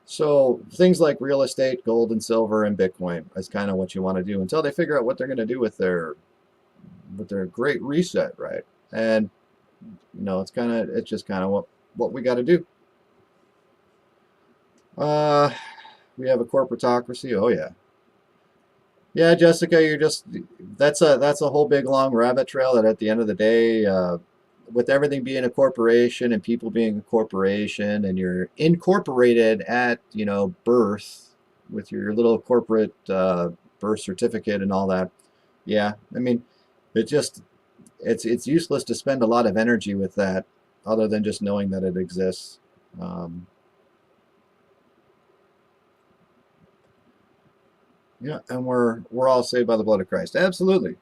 So things like real estate, gold and silver, and Bitcoin is kind of what you want to do until they figure out what they're going to do with their great reset, right? And it's just kind of what we got to do. We have a corporatocracy. Oh yeah. Yeah, Jessica, that's a whole big long rabbit trail that at the end of the day, with everything being a corporation and people being a corporation and you're incorporated at, birth with your little corporate birth certificate and all that. Yeah, it's useless to spend a lot of energy with that other than just knowing that it exists. Um, yeah, and we're all saved by the blood of Christ. Absolutely.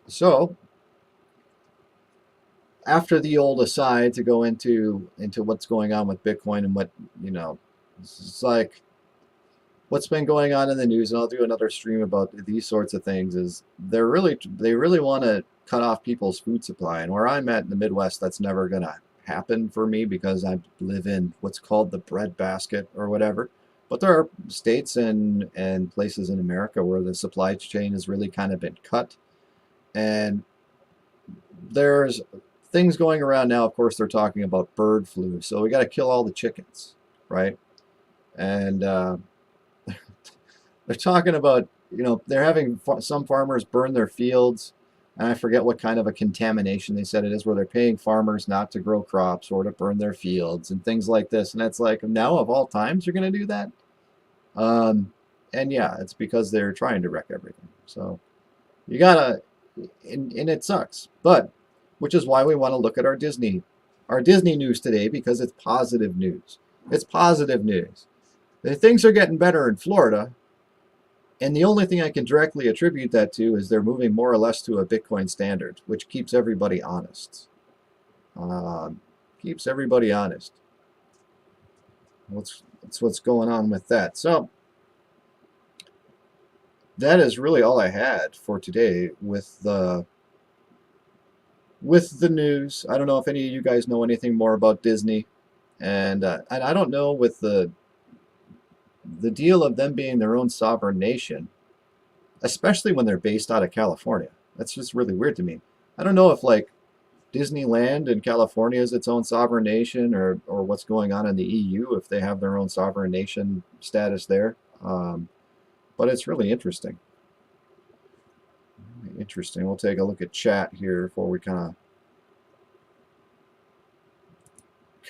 So after the old aside to go into what's going on with Bitcoin and what, it's like what's been going on in the news, and I'll do another stream about these sorts of things, is they really want to cut off people's food supply. And where I'm at in the Midwest, that's never going to happen for me because I live in what's called the bread basket or whatever. But there are states and places in America where the supply chain has really kind of been cut. And there's things going around now. Of course, they're talking about bird flu. So we got to kill all the chickens, right? And they're talking about, they're having some farmers burn their fields. And I forget what kind of a contamination they said it is, where they're paying farmers not to grow crops or to burn their fields and things like this. And it's like, now of all times, you're going to do that? And yeah, it's because they're trying to wreck everything. So you gotta, and it sucks. But, which is why we want to look at our Disney news today, because it's positive news. It's positive news. Things are getting better in Florida. And the only thing I can directly attribute that to is they're moving more or less to a Bitcoin standard, which keeps everybody honest. Keeps everybody honest. That's what's going on with that. So that is really all I had for today with the news. I don't know if any of you guys know anything more about Disney, and I don't know with the deal of them being their own sovereign nation, especially when they're based out of California. That's just really weird to me. I don't know if like Disneyland in California is its own sovereign nation, or what's going on in the EU, if they have their own sovereign nation status there. But it's really interesting. Interesting. We'll take a look at chat here before we kind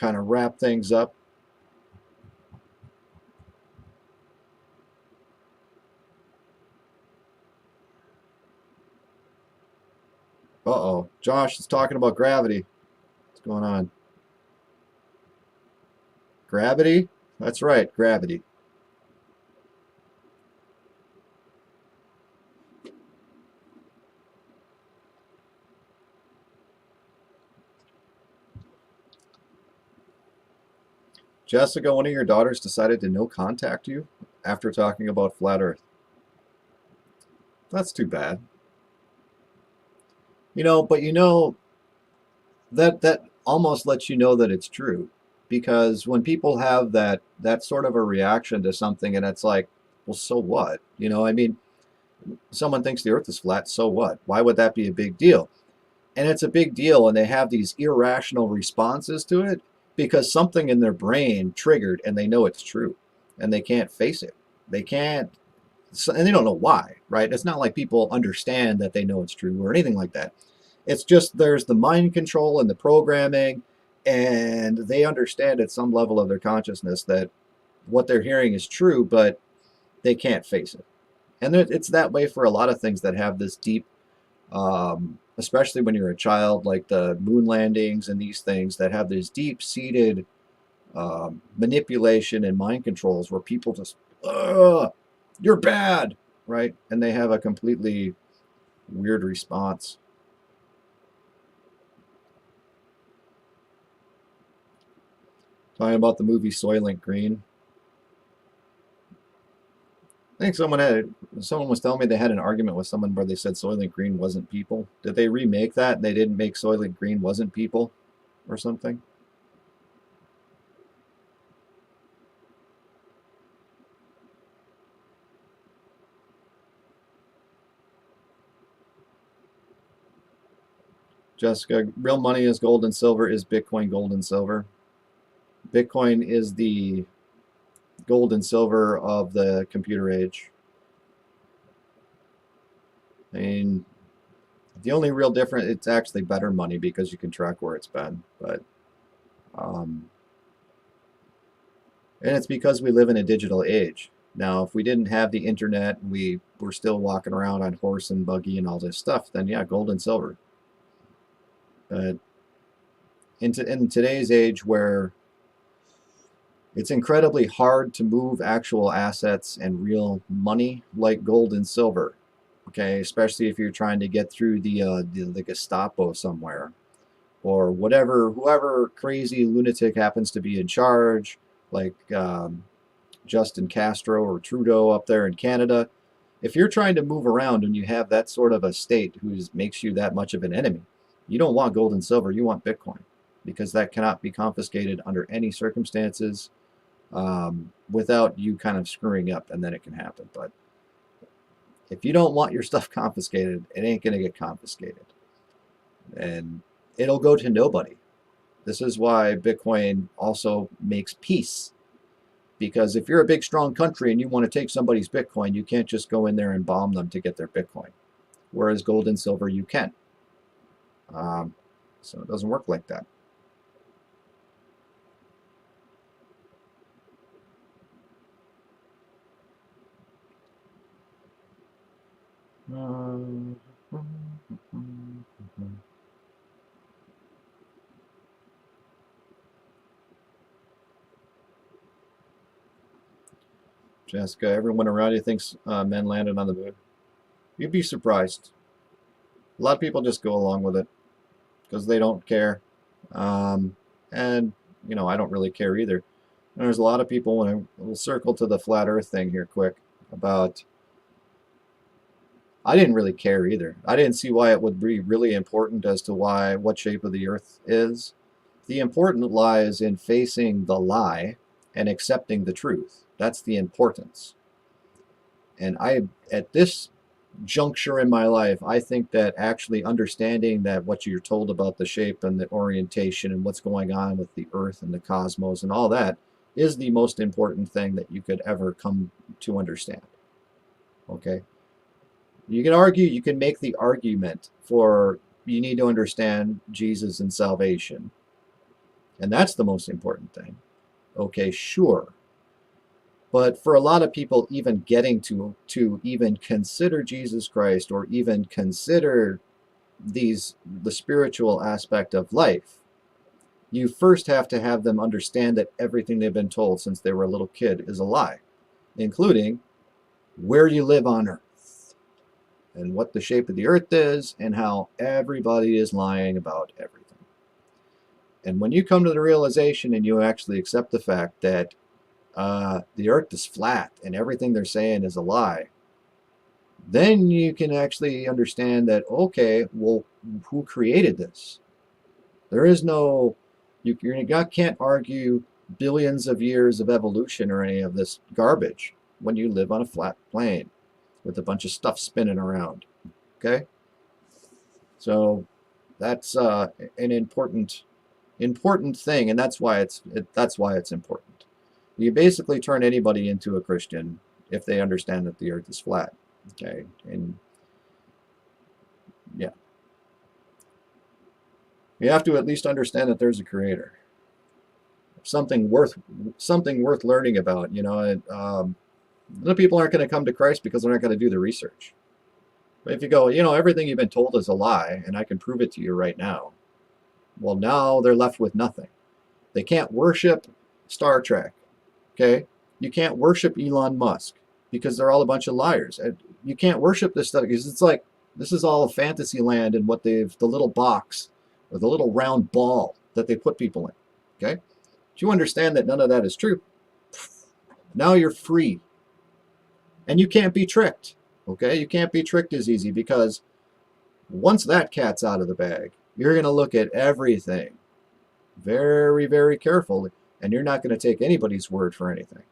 of wrap things up. Uh-oh. Josh is talking about gravity. What's going on? Gravity? That's right, gravity. Jessica, one of your daughters decided to no contact you after talking about flat Earth. That's too bad. But that almost lets you know that it's true, because when people have that sort of a reaction to something, and it's like, well, so what? I mean, someone thinks the Earth is flat, so what? Why would that be a big deal? And it's a big deal, and they have these irrational responses to it because something in their brain triggered, and they know it's true, and they can't face it. They can't, and they don't know why, right? It's not like people understand that they know it's true or anything like that. It's just there's the mind control and the programming, and they understand at some level of their consciousness that what they're hearing is true, but they can't face it. And it's that way for a lot of things that have this deep, especially when you're a child, like the moon landings and these things that have this deep-seated manipulation and mind controls where people just, you're bad, right? And they have a completely weird response. Talking about the movie Soylent Green. I think someone was telling me they had an argument with someone where they said Soylent Green wasn't people. Did they remake that and they didn't make Soylent Green wasn't people or something? Jessica, real money is gold and silver. Is Bitcoin gold and silver? Bitcoin is the gold and silver of the computer age. I mean, the only real difference, it's actually better money because you can track where it's been. But, and it's because we live in a digital age. Now, if we didn't have the internet, we were still walking around on horse and buggy and all this stuff, then yeah, gold and silver. But in today's age where it's incredibly hard to move actual assets and real money like gold and silver, okay, especially if you're trying to get through the Gestapo somewhere, or whoever crazy lunatic happens to be in charge, like Justin Castro or Trudeau up there in Canada. If you're trying to move around and you have that sort of a state who makes you that much of an enemy, you don't want gold and silver, you want Bitcoin, because that cannot be confiscated under any circumstances without you kind of screwing up, and then it can happen. But if you don't want your stuff confiscated, it ain't going to get confiscated. And it'll go to nobody. This is why Bitcoin also makes peace. Because if you're a big, strong country and you want to take somebody's Bitcoin, you can't just go in there and bomb them to get their Bitcoin. Whereas gold and silver, you can. So it doesn't work like that. Jessica, everyone around you thinks men landed on the moon. You'd be surprised. A lot of people just go along with it because they don't care. And, you know, I don't really care either. And there's a lot of people, when we'll circle to the flat earth thing here quick, about, I didn't really care either. I didn't see why it would be really important as to what shape of the earth is. The important lies in facing the lie and accepting the truth. That's the importance. And at this juncture in my life, I think that actually understanding that what you're told about the shape and the orientation and what's going on with the earth and the cosmos and all that is the most important thing that you could ever come to understand. Okay? You can argue, you can make the argument for you need to understand Jesus and salvation. And that's the most important thing. Okay, sure. But for a lot of people, even getting to even consider Jesus Christ or even consider the spiritual aspect of life, you first have to have them understand that everything they've been told since they were a little kid is a lie, including where you live on earth and what the shape of the earth is and how everybody is lying about everything. And when you come to the realization and you actually accept the fact that the earth is flat and everything they're saying is a lie, then you can actually understand that, okay, well, who created this? There is no, you can't argue billions of years of evolution or any of this garbage when you live on a flat plane with a bunch of stuff spinning around. Okay? So that's an important thing, and that's why it's important. You basically turn anybody into a Christian if they understand that the earth is flat. Okay? And yeah. You have to at least understand that there's a creator. Something worth learning about, you know. A lot of people aren't going to come to Christ because they're not going to do the research. But if you go, you know, everything you've been told is a lie, and I can prove it to you right now, well, now they're left with nothing. They can't worship Star Trek, okay? You can't worship Elon Musk because they're all a bunch of liars. You can't worship this stuff because it's like, this is all a fantasy land and what the little box or the little round ball that they put people in, okay? But you understand that none of that is true. Now you're free. And you can't be tricked, okay? You can't be tricked as easy because once that cat's out of the bag, you're going to look at everything very, very carefully, and you're not going to take anybody's word for anything.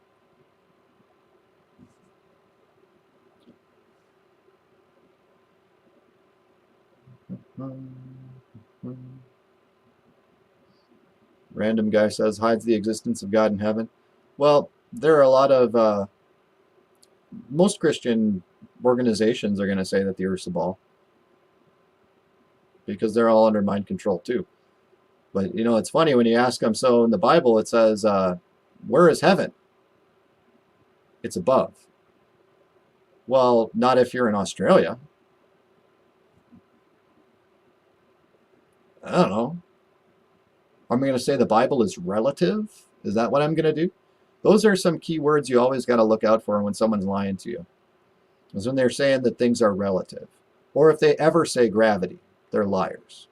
Random guy says, hides the existence of God in heaven. Well, there are a lot of, most Christian organizations are going to say that the earth's a ball because they're all under mind control too. But, you know, it's funny when you ask them, so in the Bible it says, where is heaven? It's above. Well, not if you're in Australia. I don't know. I'm going to say the Bible is relative. Is that what I'm going to do? Those are some key words you always got to look out for when someone's lying to you. Is when they're saying that things are relative. Or if they ever say gravity, they're liars.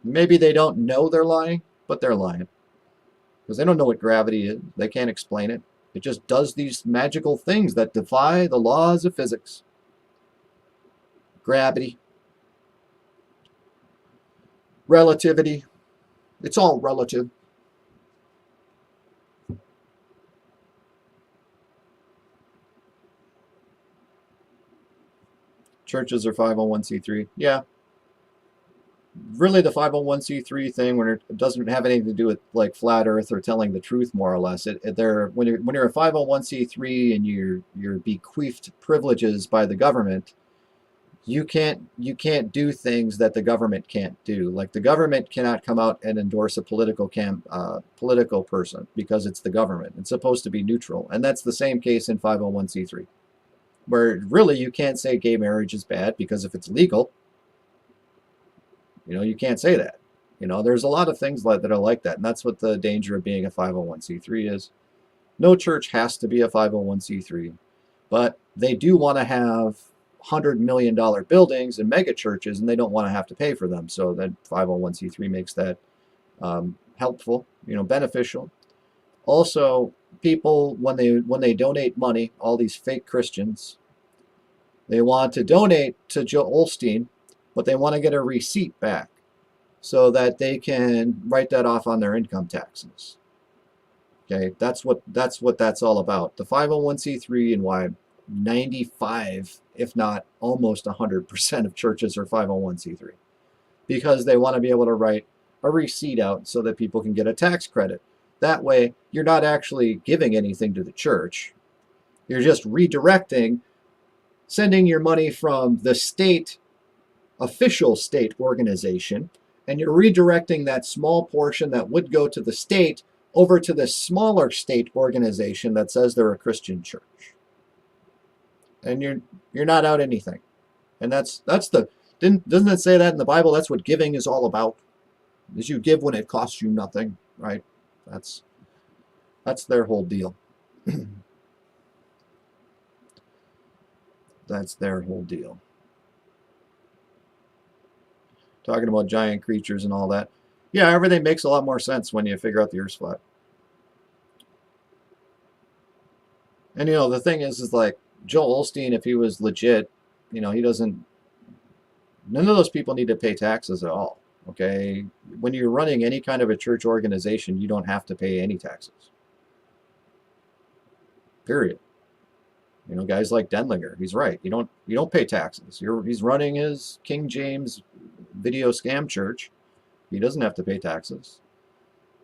Maybe they don't know they're lying, but they're lying. Because they don't know what gravity is. They can't explain it. It just does these magical things that defy the laws of physics. Gravity. Relativity. It's all relative. Churches are 501c3. Yeah. Really, the 501c3 thing, when it doesn't have anything to do with like flat Earth or telling the truth, more or less. When you're a 501c3 and you're bequeathed privileges by the government, you can't do things that the government can't do. Like the government cannot come out and endorse a political person because it's the government. It's supposed to be neutral, and that's the same case in 501c3, where really you can't say gay marriage is bad because if it's legal. You can't say that. There's a lot of things that are like that, and that's what the danger of being a 501c3 is. No church has to be a 501c3, but they do want to have $100 million buildings and mega churches, and they don't want to have to pay for them. So that 501c3 makes that helpful, beneficial. Also, people, when they donate money, all these fake Christians, they want to donate to Joel Osteen, but they want to get a receipt back so that they can write that off on their income taxes. Okay, that's what that's all about. The 501c3 and why 95, if not almost 100% of churches are 501c3. Because they want to be able to write a receipt out so that people can get a tax credit. That way, you're not actually giving anything to the church. You're just redirecting, sending your money from the official state organization, and you're redirecting that small portion that would go to the state over to the smaller state organization that says they're a Christian church. And you're not out anything. And doesn't it say that in the Bible? That's what giving is all about. Is you give when it costs you nothing, right? That's their whole deal. That's their whole deal. Talking about giant creatures and all that. Yeah, everything makes a lot more sense when you figure out the Earth's flat. And the thing is like Joel Osteen, if he was legit, he doesn't. None of those people need to pay taxes at all. Okay, when you're running any kind of a church organization, you don't have to pay any taxes. Period. Guys like Denlinger, he's right. You don't pay taxes. He's running his King James video scam church. He doesn't have to pay taxes.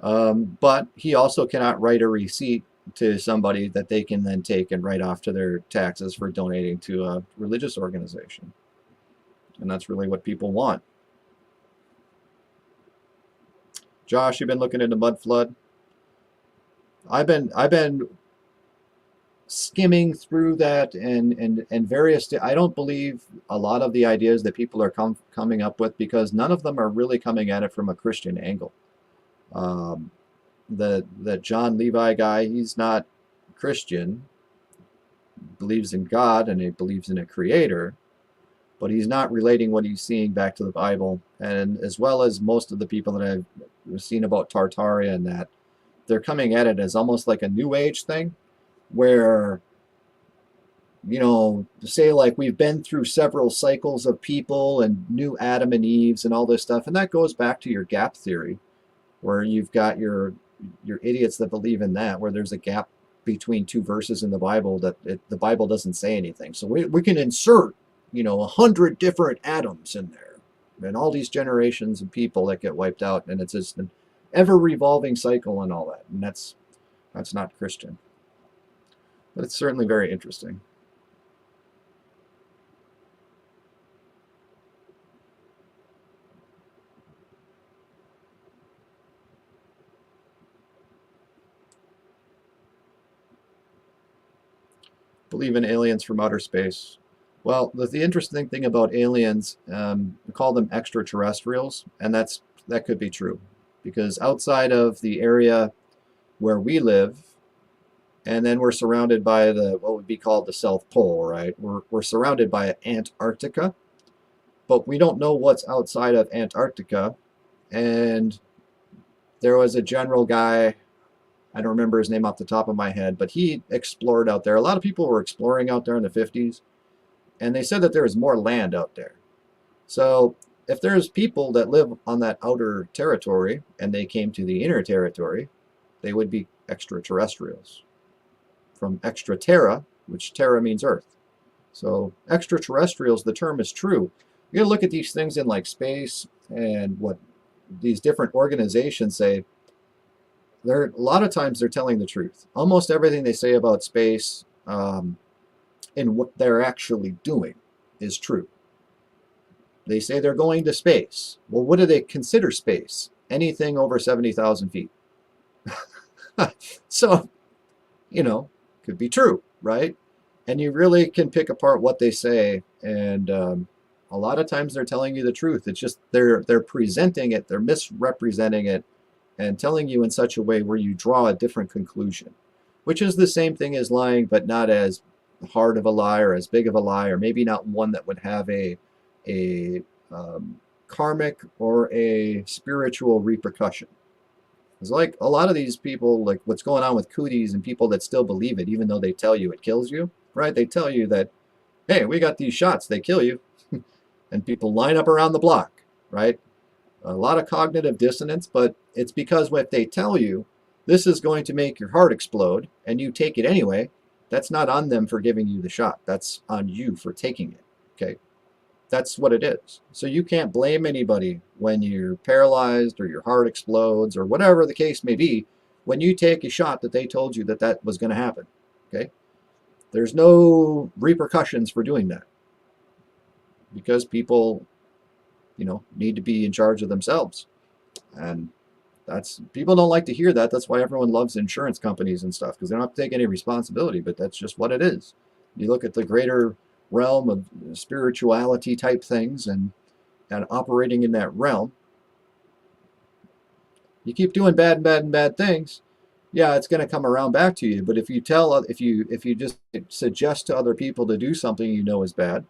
But he also cannot write a receipt to somebody that they can then take and write off to their taxes for donating to a religious organization. And that's really what people want. Josh, you've been looking into mud flood. I've been skimming through that and various. I don't believe a lot of the ideas that people are coming up with, because none of them are really coming at it from a Christian angle. The John Levi guy, he's not Christian. He believes in God and he believes in a creator, but he's not relating what he's seeing back to the Bible. And as well as most of the people that I've seen about Tartaria and that, they're coming at it as almost like a New Age thing, where, say like we've been through several cycles of people and new Adam and Eves and all this stuff. And that goes back to your gap theory, where you've got your idiots that believe in that, where there's a gap between two verses in the Bible that the Bible doesn't say anything. So we can insert, 100 different Adams in there and all these generations of people that get wiped out. And it's just an ever revolving cycle and all that. And that's not Christian. But it's certainly very interesting. Believe in aliens from outer space. Well, the interesting thing about aliens, we call them extraterrestrials, and that could be true, because outside of the area where we live, and then we're surrounded by what would be called the South Pole, right? We're surrounded by Antarctica, but we don't know what's outside of Antarctica. And there was a general guy, I don't remember his name off the top of my head, but he explored out there. A lot of people were exploring out there in the 50s, and they said that there was more land out there. So if there's people that live on that outer territory and they came to the inner territory, they would be extraterrestrials. From extra terra, which terra means earth. So extraterrestrials, the term is true. You gotta look at these things in like space and what these different organizations say. A lot of times they're telling the truth. Almost everything they say about space and what they're actually doing is true. They say they're going to space. Well, what do they consider space? Anything over 70,000 feet. So, you know, could be true, right? And you really can pick apart what they say, and a lot of times they're telling you the truth. It's just they're presenting it, they're misrepresenting it, and telling you in such a way where you draw a different conclusion, which is the same thing as lying, but not as hard of a lie or as big of a lie, or maybe not one that would have a karmic or a spiritual repercussion. It's like a lot of these people, like what's going on with cooties and people that still believe it, even though they tell you it kills you, right? They tell you that, hey, we got these shots, they kill you. And people line up around the block, right? A lot of cognitive dissonance, but it's because if they tell you this is going to make your heart explode and you take it anyway, that's not on them for giving you the shot. That's on you for taking it, okay? That's what it is. So you can't blame anybody when you're paralyzed or your heart explodes or whatever the case may be when you take a shot that they told you that that was going to happen. Okay? There's no repercussions for doing that because people, you know, need to be in charge of themselves. And people don't like to hear that. That's why everyone loves insurance companies and stuff, because they don't have to take any responsibility, but that's just what it is. You look at the greater realm of spirituality type things and operating in that realm, you keep doing bad things, yeah, it's going to come around back to you. But if you just suggest to other people to do something you know is bad,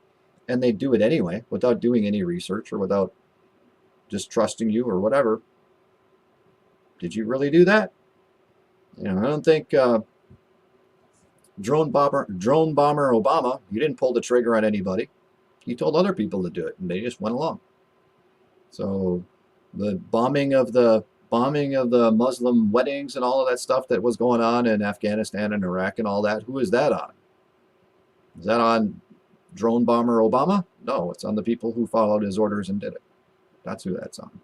and they do it anyway without doing any research or without just trusting you or whatever, did you really do that? You know, I don't think drone bomber Obama, he didn't pull the trigger on anybody. He told other people to do it, and they just went along. So the bombing of the Muslim weddings and all of that stuff that was going on in Afghanistan and Iraq and all that, who is that on? Is that on drone bomber Obama? No, it's on the people who followed his orders and did it. That's who that's on.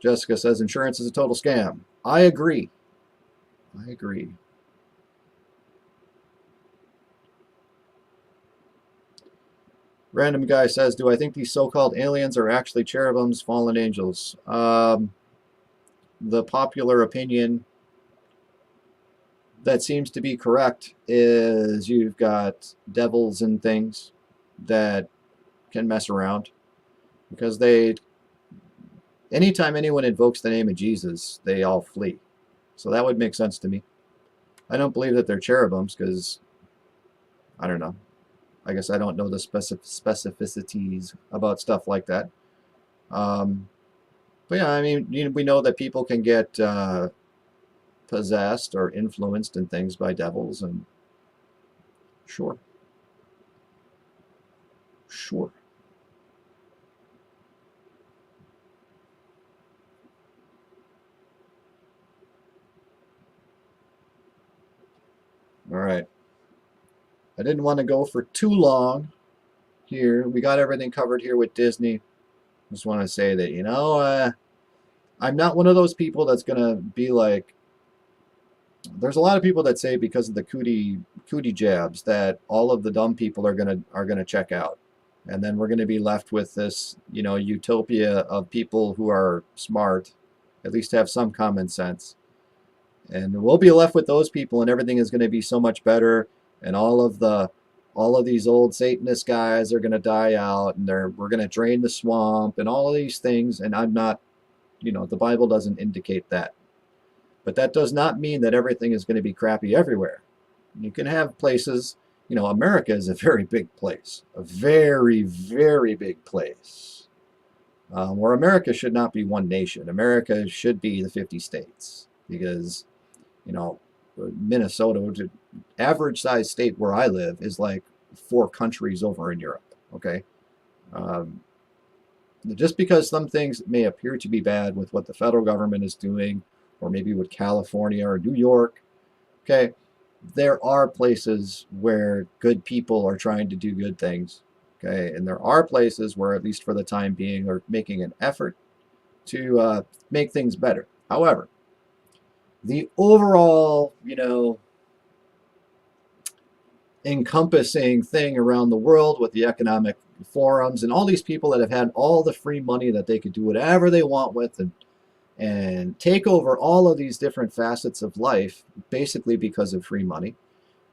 Jessica says insurance is a total scam. I agree. I agree. Random guy says, do I think these so-called aliens are actually cherubims, fallen angels? The popular opinion that seems to be correct is you've got devils and things that can mess around, because anytime anyone invokes the name of Jesus, they all flee. So that would make sense to me. I don't believe that they're cherubims because, I don't know. I guess I don't know the specificities about stuff like that. But yeah, I mean, we know that people can get possessed or influenced in things by devils, and sure. Sure. All right. I didn't want to go for too long here. We got everything covered here with Disney. Just want to say that, you know, I'm not one of those people that's going to be like, there's a lot of people that say because of the cootie jabs that all of the dumb people are going to check out. And then we're going to be left with this, you know, utopia of people who are smart, at least have some common sense. And we'll be left with those people, and everything is going to be so much better. And all of these old Satanist guys are going to die out, and we're going to drain the swamp and all of these things. And I'm not you know, the Bible doesn't indicate that. But that does not mean that everything is going to be crappy everywhere. You can have places, you know, America is a very big place, a very, very big place, where America should not be one nation. America should be the 50 states because, you know, Minnesota, the average size state where I live, is like 4 countries over in Europe, okay? Just because some things may appear to be bad with what the federal government is doing, or maybe with California or New York, okay, there are places where good people are trying to do good things, okay, and there are places where, at least for the time being, are making an effort to make things better. However, the overall, you know, encompassing thing around the world with the economic forums and all these people that have had all the free money that they could do whatever they want with and take over all of these different facets of life basically because of free money,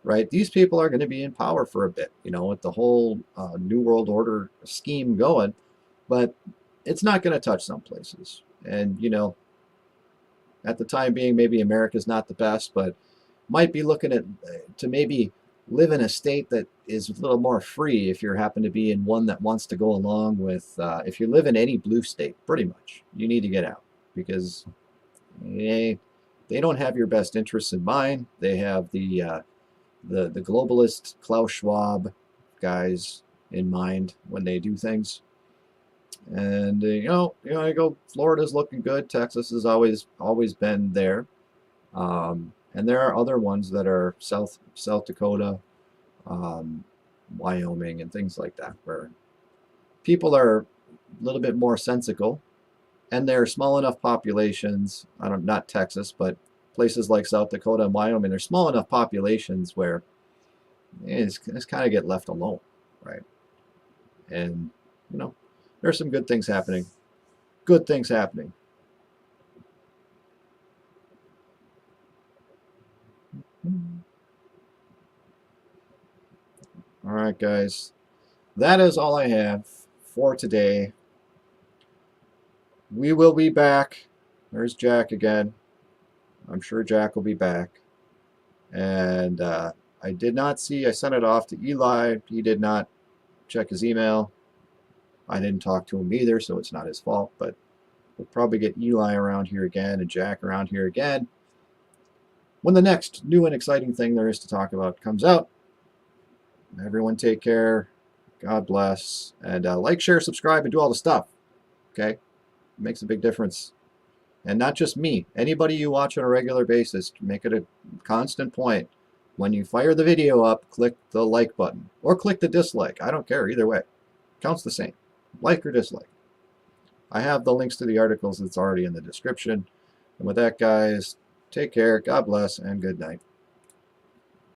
right? These people are going to be in power for a bit, you know, with the whole New World Order scheme going, but it's not going to touch some places. And, you know, at the time being, maybe America's not the best, but might be looking at to maybe live in a state that is a little more free if you happen to be in one that wants to go along with, if you live in any blue state, pretty much, you need to get out because they don't have your best interests in mind. They have the globalist Klaus Schwab guys in mind when they do things. And I go, Florida's looking good. Texas has always been there. And there are other ones that are South Dakota, Wyoming, and things like that, where people are a little bit more sensical, and they're small enough populations. Not Texas, but places like South Dakota and Wyoming. They're small enough populations where it's kind of get left alone, right? And you know, there's some good things happening. Good things happening. All right, guys. That is all I have for today. We will be back. There's Jack again. I'm sure Jack will be back. And I did not see, I sent it off to Eli. He did not check his email. I didn't talk to him either, so it's not his fault. But we'll probably get Eli around here again and Jack around here again when the next new and exciting thing there is to talk about comes out. Everyone take care. God bless. And like, share, subscribe, and do all the stuff. Okay? It makes a big difference. And not just me. Anybody you watch on a regular basis, make it a constant point. When you fire the video up, click the like button. Or click the dislike. I don't care. Either way. Counts the same. Like or dislike. I have the links to the articles that's already in the description. And with that, guys, take care. God bless, and good night.